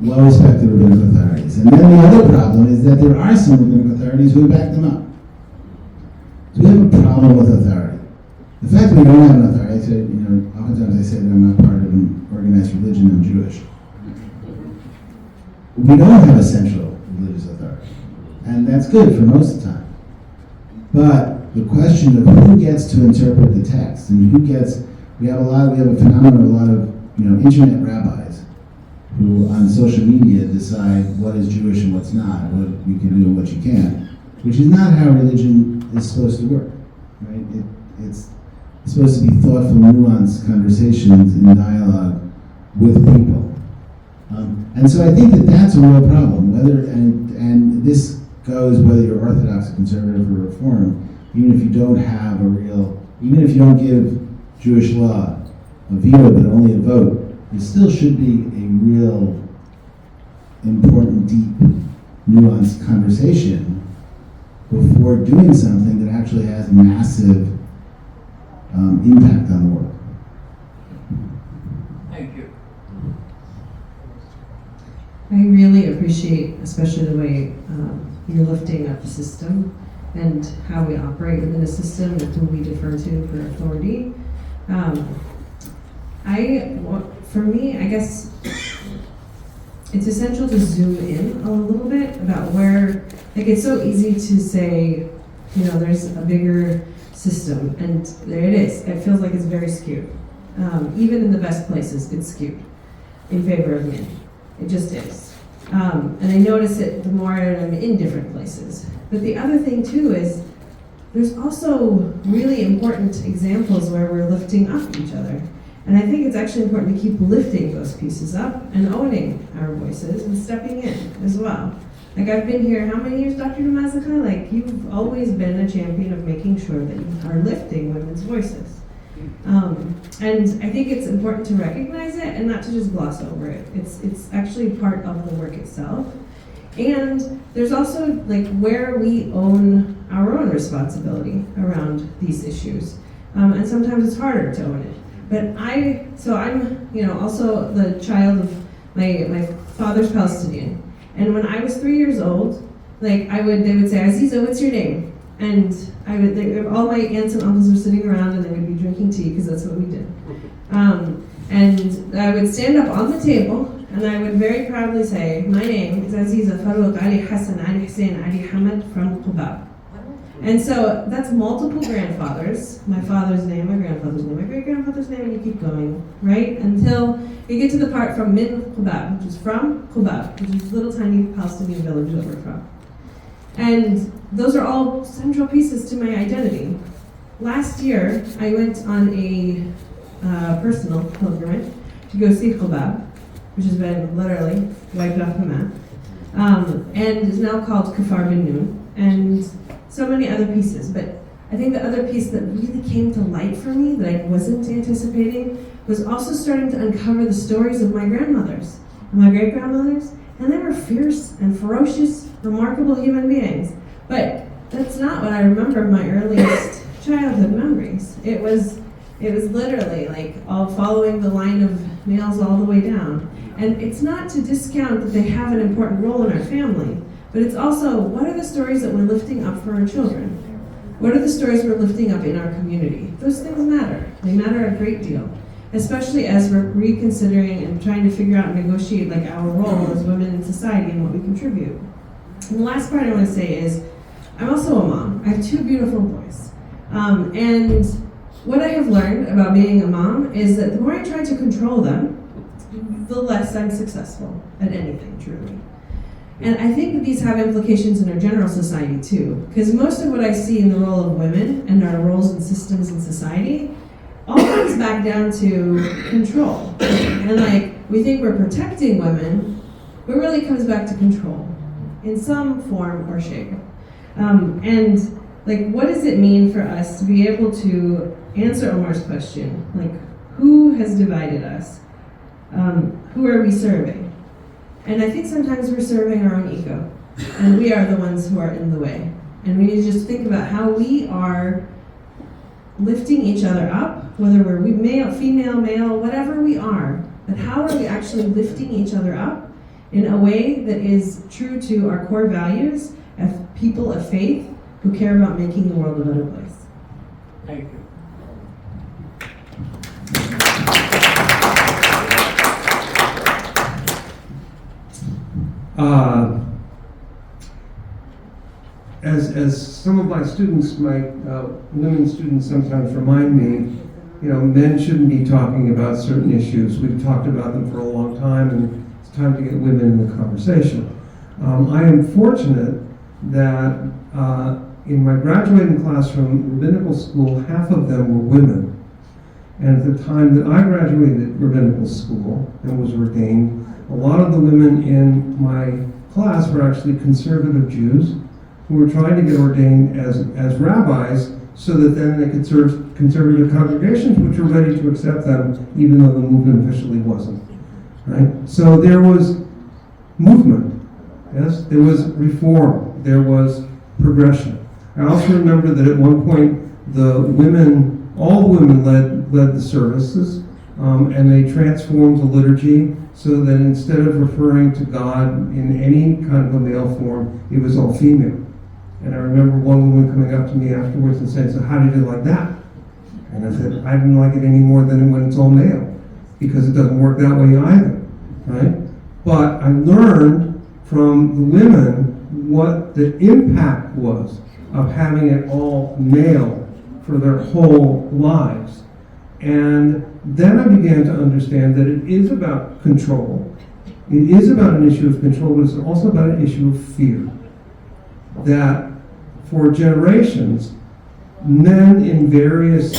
well-respected rabbinic authorities? And then the other problem is that there are some rabbinic authorities who back them up. So we have a problem with authority. The fact that we don't have an authority, oftentimes I say that I'm not part of an organized religion, I'm Jewish. We don't have a central religious authority. And that's good for most of the time. But the question of who gets to interpret the text and we have a phenomenon of a lot of internet rabbis who on social media decide what is Jewish and what's not, what you can do and what you can't, which is not how religion is supposed to work. Right? It's supposed to be thoughtful, nuanced conversations in dialogue with people. And so I think that that's a real problem. And this goes whether you're Orthodox, conservative, or Reform. Even if you don't have even if you don't give Jewish law a veto but only a vote, there still should be a real important, deep, nuanced conversation before doing something that actually has massive impact on the world. Thank you. I really appreciate, especially the way you're lifting up the system and how we operate within the system and who we defer to for authority. For me, I guess it's essential to zoom in a little bit about where, it's so easy to say, You know, there's a bigger system, and there it is. It feels like it's very skewed. Even in the best places, it's skewed in favor of men. It just is. And I notice it the more I'm in different places. But the other thing too is there's also really important examples where we're lifting up each other. And I think it's actually important to keep lifting those pieces up and owning our voices and stepping in as well. Like I've been here, how many years, Dr. Namazaka? Like you've always been a champion of making sure that you are lifting women's voices. And I think it's important to recognize it and not to just gloss over it. It's actually part of the work itself. And there's also like where we own our own responsibility around these issues. And sometimes it's harder to own it. But I'm, you know, also the child of my father's Palestinian. And when I was 3 years old, like they would say, Aziza, what's your name? And all my aunts and uncles were sitting around and they would be drinking tea because that's what we did. And I would stand up on the table and I would very proudly say, my name is Aziza Farouk Ali Hassan Ali Hussein Ali Hamad from Qubab. And so that's multiple grandfathers, my father's name, my grandfather's name, my great-grandfather's name, and you keep going, right? Until you get to the part from Min Qubab, which is from Qubab, which is a little tiny Palestinian village that we're from. And those are all central pieces to my identity. Last year, I went on a personal pilgrimage to go see Qubab, which has been literally wiped off the map, and is now called Kafar bin Nun, and so many other pieces. But I think the other piece that really came to light for me that I wasn't anticipating was also starting to uncover the stories of my grandmothers and my great-grandmothers, and they were fierce and ferocious, remarkable human beings. But that's not what I remember of my earliest childhood memories. It was literally like all following the line of males all the way down. And it's not to discount that they have an important role in our family, but it's also, what are the stories that we're lifting up for our children? What are the stories we're lifting up in our community? Those things matter. They matter a great deal, especially as we're reconsidering and trying to figure out and negotiate like our role as women in society and what we contribute. And the last part I want to say is, I'm also a mom. I have 2 beautiful boys. And what I have learned about being a mom is that the more I try to control them, the less I'm successful at anything, truly. And I think that these have implications in our general society too, because most of what I see in the role of women and our roles and systems in society all comes back down to control. And like, we think we're protecting women, but really comes back to control in some form or shape. And like, what does it mean for us to be able to answer Omar's question? Like, who has divided us? Who are we serving? And I think sometimes we're serving our own ego, and we are the ones who are in the way. And we need to just think about how we are lifting each other up, whether we're male, female, male, whatever we are, but how are we actually lifting each other up in a way that is true to our core values as people of faith who care about making the world a better place. Thank you. As some of my students, my women students sometimes remind me, you know, men shouldn't be talking about certain issues. We've talked about them for a long time, and it's time to get women in the conversation. I am fortunate that in my graduating class from rabbinical school, half of them were women. And at the time that I graduated rabbinical school and was ordained, a lot of the women in my class were actually conservative Jews who were trying to get ordained as rabbis so that then they could serve conservative congregations which were ready to accept them even though the movement officially wasn't. Right? So there was movement, yes? There was reform, there was progression. I also remember that at one point all the women led the services, and they transformed the liturgy so that instead of referring to God in any kind of a male form, it was all female. And I remember one woman coming up to me afterwards and saying, "So how did you like that?" And I said, "I didn't like it any more than when it's all male, because it doesn't work that way either, right?" But I learned from the women what the impact was of having it all male for their whole lives. And then I began to understand that it is about control. It is about an issue of control, but it's also about an issue of fear. That for generations, men in various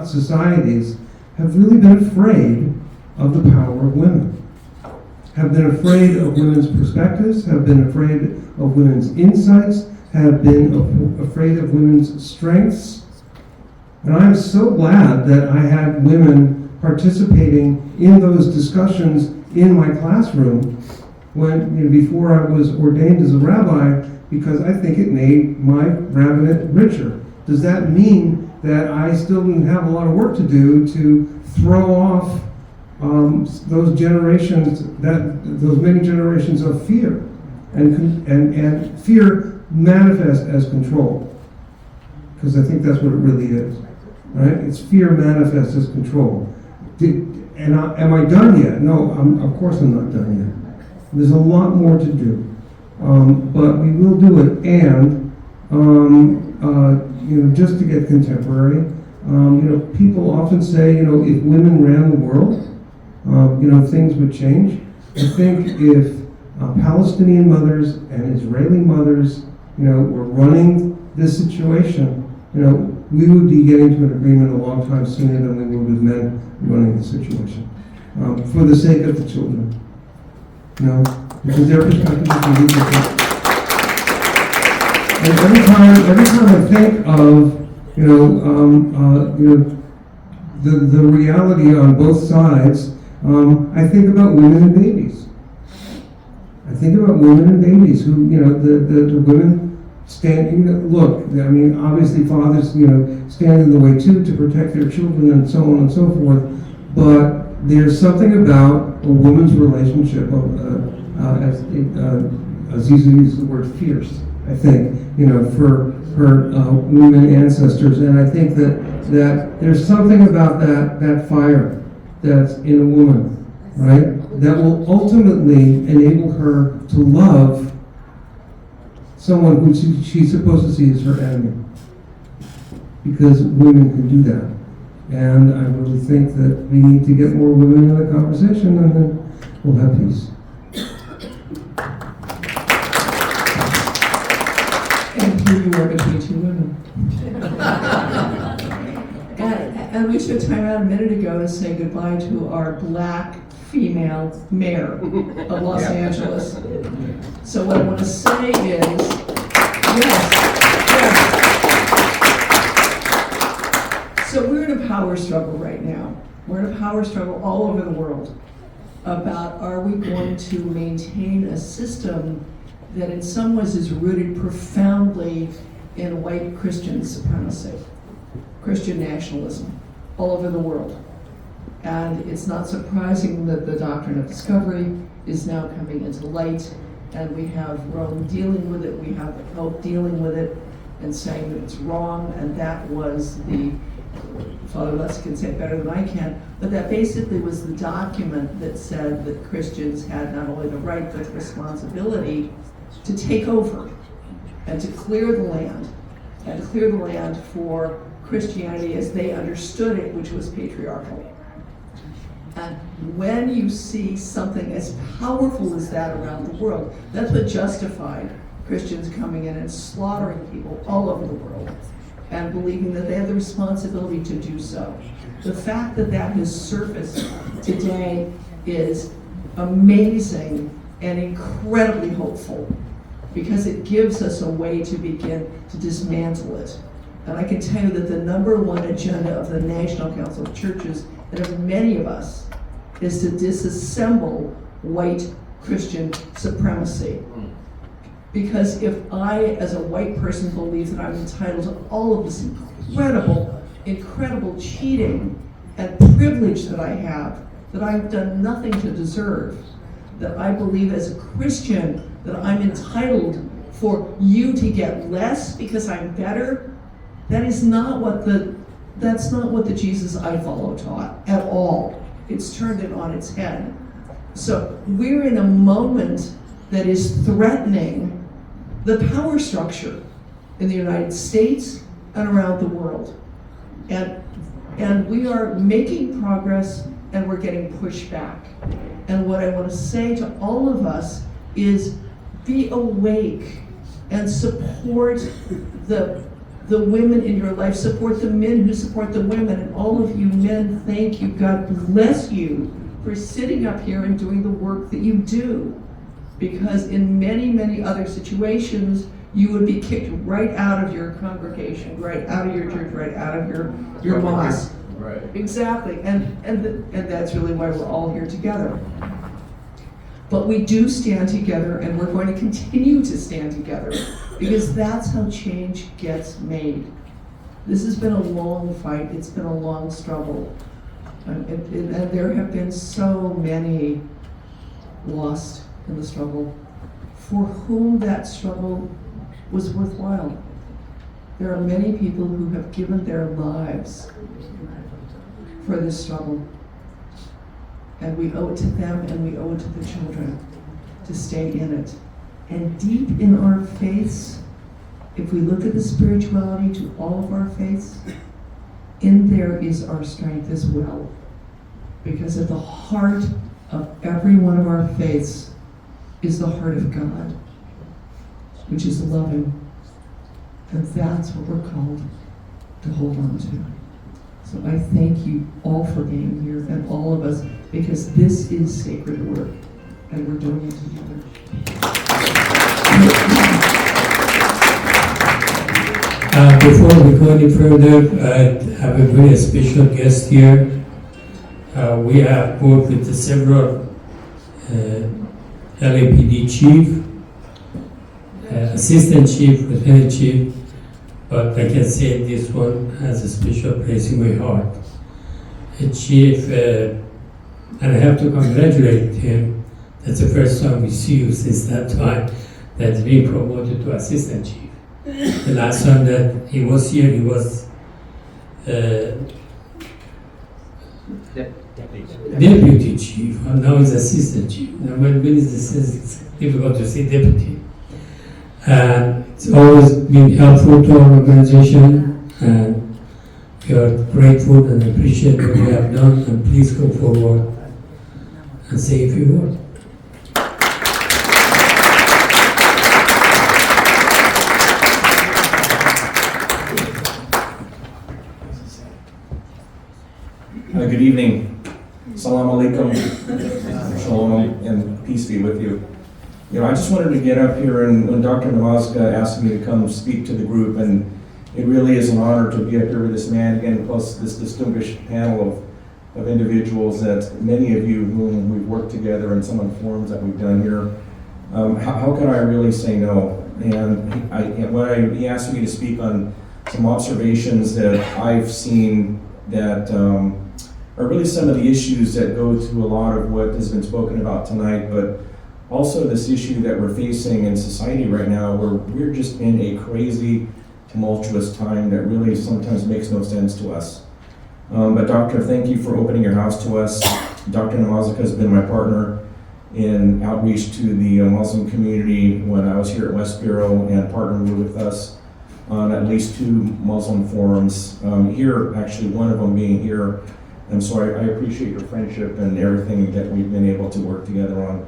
societies have really been afraid of the power of women, have been afraid of women's perspectives, have been afraid of women's insights, have been afraid of women's strengths. And I'm so glad that I had women participating in those discussions in my classroom when, before I was ordained as a rabbi, because I think it made my rabbinate richer. Does that mean that I still didn't have a lot of work to do to throw off those generations, those many generations of fear? And fear manifests as control, because I think that's what it really is, right? It's fear manifests as control. Am I done yet? No, of course I'm not done yet. There's a lot more to do, but we will do it. And just to get contemporary, people often say, if women ran the world, things would change. I think if Palestinian mothers and Israeli mothers, were running this situation, we would be getting to an agreement a long time sooner than we would with men running the situation, for the sake of the children. Because their perspective is really different. And every time I think of, the reality on both sides, I think about women and babies. I think about women and babies who, the women stand, look, obviously fathers, stand in the way too to protect their children and so on and so forth, but there's something about a woman's relationship, as Aziza used the word fierce, I think, for her women ancestors, and I think that there's something about that fire that's in a woman, right, that will ultimately enable her to love someone who she's supposed to see as her enemy, because women can do that. And I really think that we need to get more women in the conversation, and then we'll have peace. And here you are between two women. and we took time out a minute ago to say goodbye to our black female mayor of Los Angeles. So what I want to say is, yes. So we're in a power struggle right now. We're in a power struggle all over the world about, are we going to maintain a system that in some ways is rooted profoundly in white Christian supremacy, Christian nationalism all over the world. And it's not surprising that the doctrine of discovery is now coming into light, and we have Rome dealing with it, we have the Pope dealing with it and saying that it's wrong, and that was Father Les can say it better than I can, but that basically was the document that said that Christians had not only the right but the responsibility to take over and to clear the land, for Christianity as they understood it, which was patriarchal. And when you see something as powerful as that around the world, that's what justified Christians coming in and slaughtering people all over the world and believing that they have the responsibility to do so. The fact that that has surfaced today is amazing and incredibly hopeful, because it gives us a way to begin to dismantle it. And I can tell you that the number one agenda of the National Council of Churches, and of many of us, is to disassemble white Christian supremacy. Because if I, as a white person, believe that I'm entitled to all of this incredible cheating and privilege that I have, that I've done nothing to deserve, that I believe as a Christian that I'm entitled for you to get less because I'm better, that's not what the Jesus I follow taught at all. It's turned it on its head. So we're in a moment that is threatening the power structure in the United States and around the world. And we are making progress and we're getting pushed back. And what I want to say to all of us is be awake and support the women in your life, support the men who support the women, and all of you men, thank you, God bless you for sitting up here and doing the work that you do. Because in many, many other situations, you would be kicked right out of your congregation, right out of your church, right out of your mosque. Right. Exactly, and that's really why we're all here together. But we do stand together, and we're going to continue to stand together, because that's how change gets made. This has been a long fight, it's been a long struggle. And there have been so many lost in the struggle for whom that struggle was worthwhile. There are many people who have given their lives for this struggle. And we owe it to them and we owe it to the children to stay in it. And deep in our faiths, if we look at the spirituality to all of our faiths, in there is our strength as well. Because at the heart of every one of our faiths is the heart of God, which is loving. And that's what we're called to hold on to. So I thank you all for being here, and all of us, because this is sacred work, and we're doing it together. Before we go any further, I have a very special guest here. We have worked with several LAPD chief, assistant chief, lieutenant chief, but I can say this one has a special place in my heart. Chief, and I have to congratulate him. That's the first time we see you since that time that he's been promoted to assistant chief. The last time that he was here, he was deputy chief, and now he's assistant chief. Now when it's difficult to say deputy. And it's always been helpful to our organization, and we are grateful and appreciate what you have done, and please go forward and say a few words. Good evening. Assalamu alaikum. Shalom and peace be with you. You know, I just wanted to get up here, and when Dr. Namazka asked me to come speak to the group, and it really is an honor to be up here with this man again, plus this distinguished panel of individuals that many of you whom we've worked together in some of the forums that we've done here. How can I really say no? And he asked me to speak on some observations that I've seen that are really some of the issues that go to a lot of what has been spoken about tonight, but also this issue that we're facing in society right now, where we're just in a crazy, tumultuous time that really sometimes makes no sense to us. But Doctor, thank you for opening your house to us. Dr. Namazka has been my partner in outreach to the Muslim community when I was here at West Bureau, and partnered with us on at least 2 Muslim forums. Here, actually one of them being here. And so I appreciate your friendship and everything that we've been able to work together on.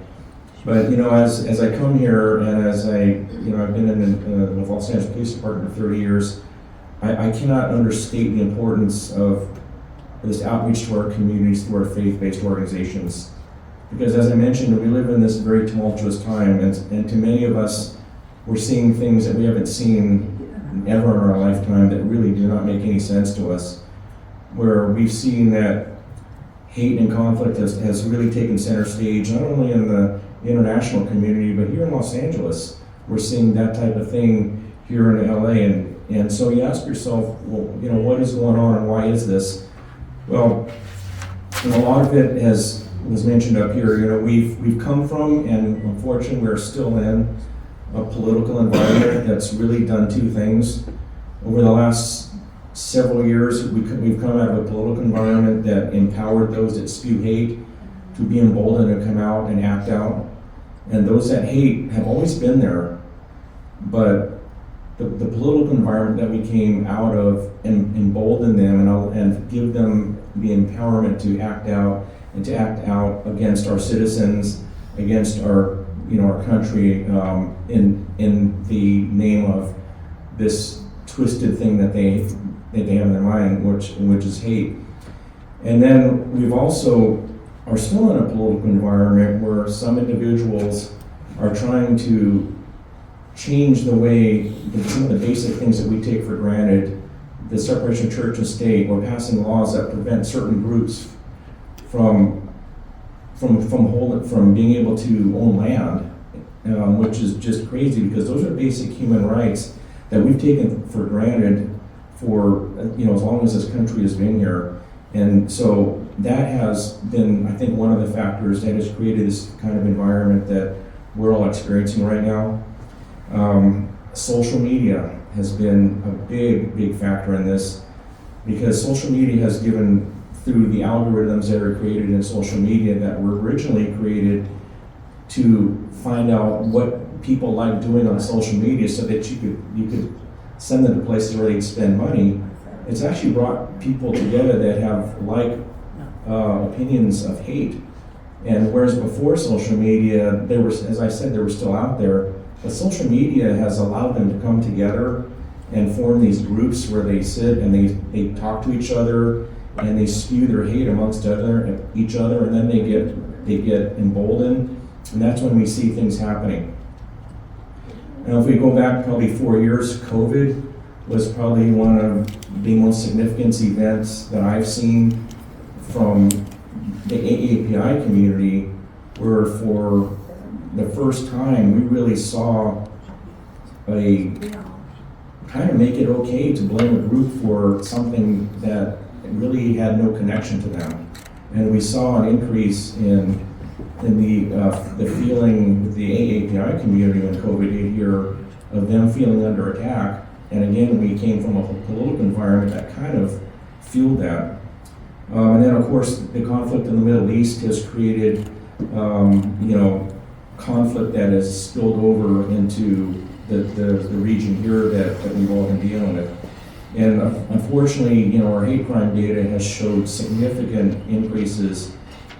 But you know, as I come here, and as I've been in the Los Angeles Police Department for 30 years, I cannot understate the importance of this outreach to our communities through our faith-based organizations. Because as I mentioned, we live in this very tumultuous time, and to many of us, we're seeing things that we haven't seen ever in our lifetime that really do not make any sense to us. Where we've seen that hate and conflict has really taken center stage, not only in the international community, but here in Los Angeles, we're seeing that type of thing here in LA. And so you ask yourself, well, you know, what is going on and why is this? Well, you know, a lot of it was mentioned up here. You know, we've come from, and unfortunately we're still in, a political environment that's really done 2 things. Over the last several years, we've come out of a political environment that empowered those that spew hate to be emboldened to come out and act out. And those that hate have always been there, but the political environment that we came out of embolden them and give them the empowerment to act out and to act out against our citizens, against our our country, in the name of this twisted thing that they have in their mind, which is hate. And then we've also are still in a political environment where some individuals are trying to change the way some of the basic things that we take for granted, the separation of church and state, or passing laws that prevent certain groups from being able to own land, which is just crazy because those are basic human rights that we've taken for granted for as long as this country has been here. And so that has been, I think, one of the factors that has created this kind of environment that we're all experiencing right now. Social media has been a big factor in this, because social media has given, through the algorithms that are created in social media that were originally created to find out what people like doing on social media so that you could send them to places where they'd spend money. It's actually brought people together that have opinions of hate. And whereas before social media, they were, as I said, they were still out there, but social media has allowed them to come together and form these groups where they sit and they talk to each other and they spew their hate amongst each other, and then they get emboldened, and that's when we see things happening. Now, if we go back probably 4 years, COVID was probably one of the most significant events that I've seen from the AAPI community, where for the first time we really saw a kind of make it okay to blame a group for something that really had no connection to them. And we saw an increase in the feeling with the AAPI community when COVID hit here of them feeling under attack. And again, we came from a political environment that kind of fueled that. And then, of course, the conflict in the Middle East has created, conflict that has spilled over into the region here that we've all been dealing with. And unfortunately, our hate crime data has showed significant increases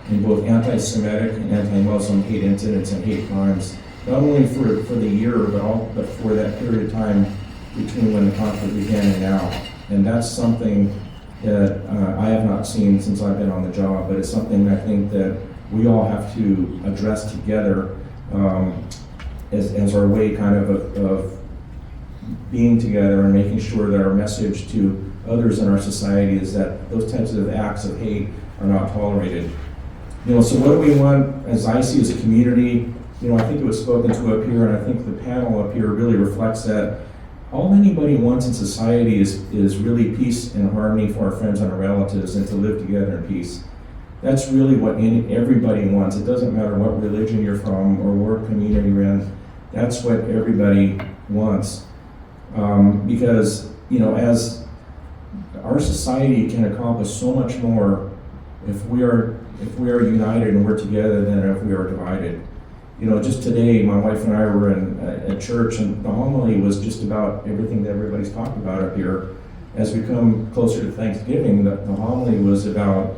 in both anti-Semitic and anti-Muslim hate incidents and hate crimes, not only for the year, but for that period of time between when the conflict began and now. And that's something that I have not seen since I've been on the job, but it's something I think that we all have to address together as our way kind of being together and making sure that our message to others in our society is that those types of acts of hate are not tolerated. So what do we want, as I see as a community? I think it was spoken to up here, and I think the panel up here really reflects that all anybody wants in society is really peace and harmony for our friends and our relatives, and to live together in peace. That's really what everybody wants. It doesn't matter what religion you're from or what community you're in. That's what everybody wants. Because, as our society can accomplish so much more if we are united and we're together than if we are divided. Just today, my wife and I were in a church, and the homily was just about everything that everybody's talked about up here. As we come closer to Thanksgiving, the homily was about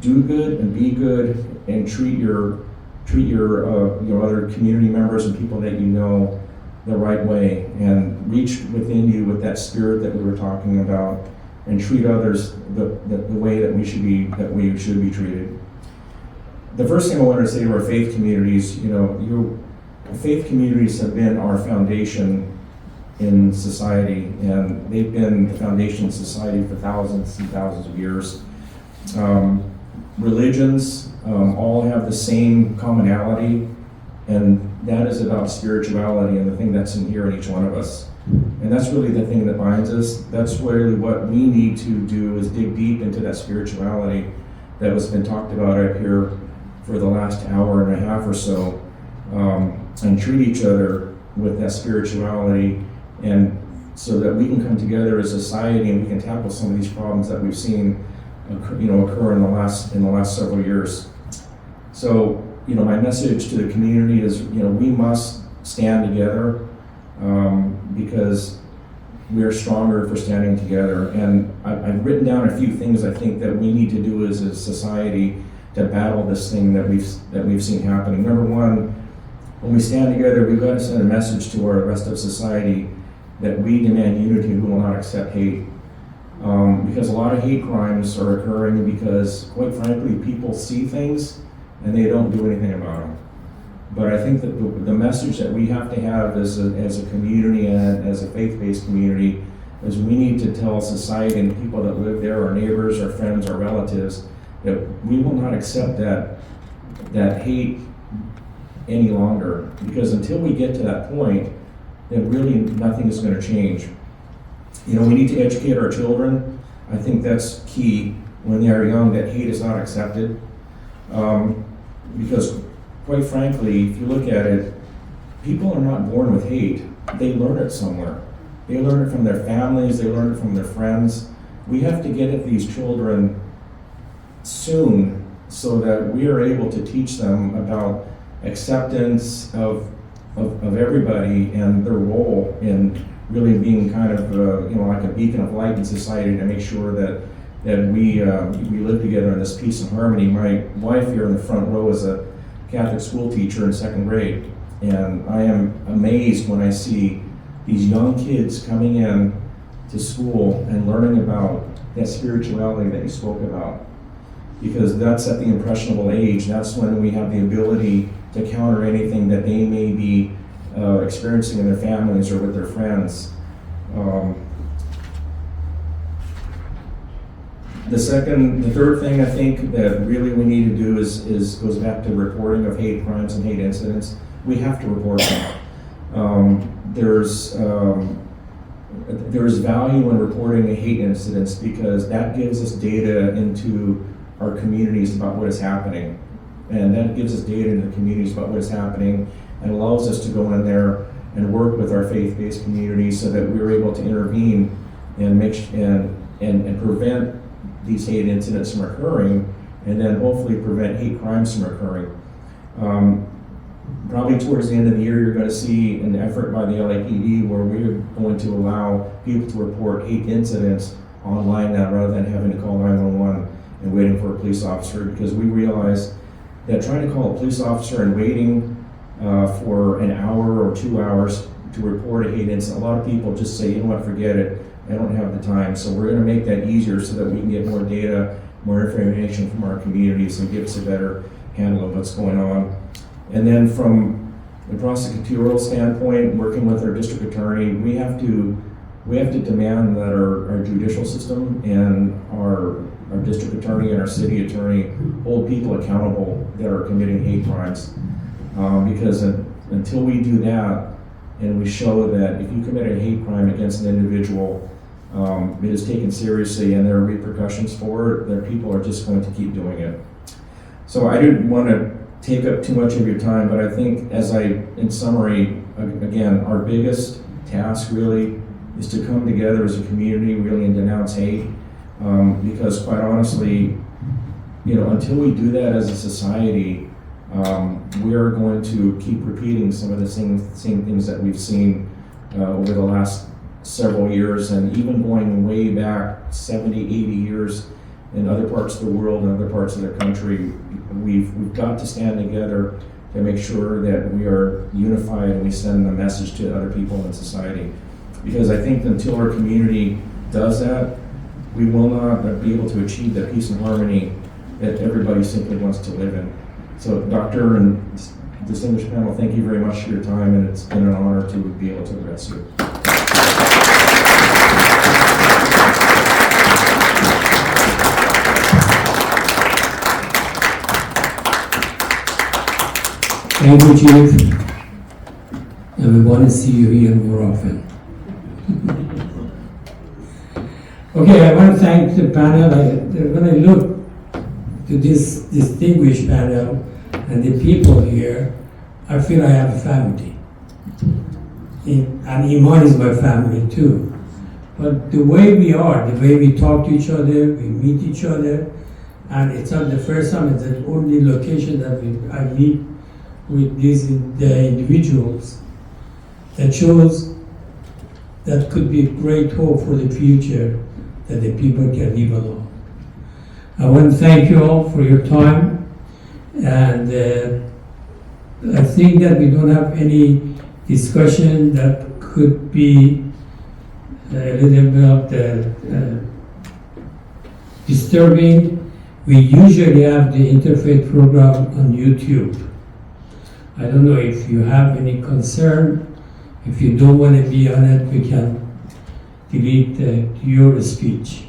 do good and be good and treat your other community members and people that you know the right way, and reach within you with that spirit that we were talking about, and treat others the way that we should be treated. The first thing I wanted to say to our faith communities, your faith communities have been our foundation in society, and they've been the foundation of society for thousands and thousands of years. Religions all have the same commonality, and that is about spirituality and the thing that's in here in each one of us. And that's really the thing that binds us. That's really what we need to do, is dig deep into that spirituality that has been talked about up here for the last hour and a half or so, and treat each other with that spirituality, and so that we can come together as a society and we can tackle some of these problems that we've seen occur in the last several years. So, my message to the community is, we must stand together. because we are stronger for standing together. And I've written down a few things I think that we need to do as a society to battle this thing that we've seen happening. Number one, when we stand together, we've got to send a message to our rest of society that we demand unity and we will not accept hate. Because a lot of hate crimes are occurring because, quite frankly, people see things and they don't do anything about them. But I think that the message that we have to have as a community and as a faith-based community is we need to tell society and people that live there, our neighbors, our friends, our relatives, that we will not accept that hate any longer. Because until we get to that point, then really nothing is going to change. You know, we need to educate our children. I think that's key when they are young, that hate is not accepted. Because quite frankly, if you look at it, people are not born with hate. They learn it somewhere. They learn it from their families, they learn it from their friends. We have to get at these children soon so that we are able to teach them about acceptance of everybody and their role in really being kind of like a beacon of light in society to make sure that we live together in this peace and harmony. My wife here in the front row is a Catholic school teacher in 2nd grade, and I am amazed when I see these young kids coming in to school and learning about that spirituality that you spoke about. Because that's at the impressionable age. That's when we have the ability to counter anything that they may be experiencing in their families or with their friends. The third thing I think that really we need to do is goes back to reporting of hate crimes and hate incidents. We have to report them. There's value in reporting hate incidents because that gives us data into our communities about what is happening. And that gives us data into the communities about what is happening and allows us to go in there and work with our faith-based communities so that we're able to intervene and and prevent these hate incidents from occurring, and then hopefully prevent hate crimes from occurring. Probably towards the end of the year, you're going to see an effort by the LAPD where we're going to allow people to report hate incidents online now rather than having to call 911 and waiting for a police officer, because we realize that trying to call a police officer and waiting for an hour or 2 hours to report a hate incident, a lot of people just say, you know what, forget it, I don't have the time. So we're going to make that easier so that we can get more data, more information from our communities and give us a better handle of what's going on. And then from the prosecutorial standpoint, working with our district attorney, we have to demand that our judicial system and our district attorney and our city attorney hold people accountable that are committing hate crimes. Because until we do that, and we show that if you commit a hate crime against an individual, it is taken seriously and there are repercussions for it, that people are just going to keep doing it. So I didn't want to take up too much of your time, but I think in summary, again, our biggest task really is to come together as a community really and denounce hate. Because quite honestly, until we do that as a society, we are going to keep repeating some of the same things that we've seen over the last several years, and even going way back 70, 80 years in other parts of the world and other parts of the country. We've got to stand together to make sure that we are unified and we send a message to other people in society. Because I think until our community does that, we will not be able to achieve that peace and harmony that everybody simply wants to live in. So, Doctor and distinguished panel, thank you very much for your time, and it's been an honor to be able to address you. Thank you, Chief. And we want to see you here more often. Okay, I want to thank the panel. When I look to this distinguished panel and the people here, I feel I have a family. And Iman is my family too. But the way we are, the way we talk to each other, we meet each other, and it's not the first time, it's the only location that I meet with the individuals that shows that could be great hope for the future that the people can live along. I want to thank you all for your time, and I think that we don't have any discussion that could be a little bit disturbing. We usually have the Interfaith program on YouTube. I don't know if you have any concern. If you don't want to be on it, we can delete your speech.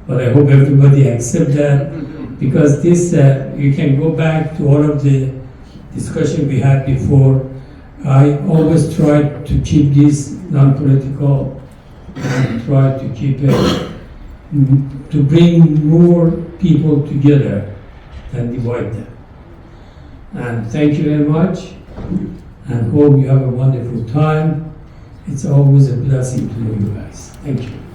But I hope everybody accept that, because this, you can go back to all of the discussion we had before. I always try to keep this non-political and try to keep it, to bring more people together than divide them. And thank you very much, and hope you have a wonderful time. It's always a blessing to know you guys. Thank you.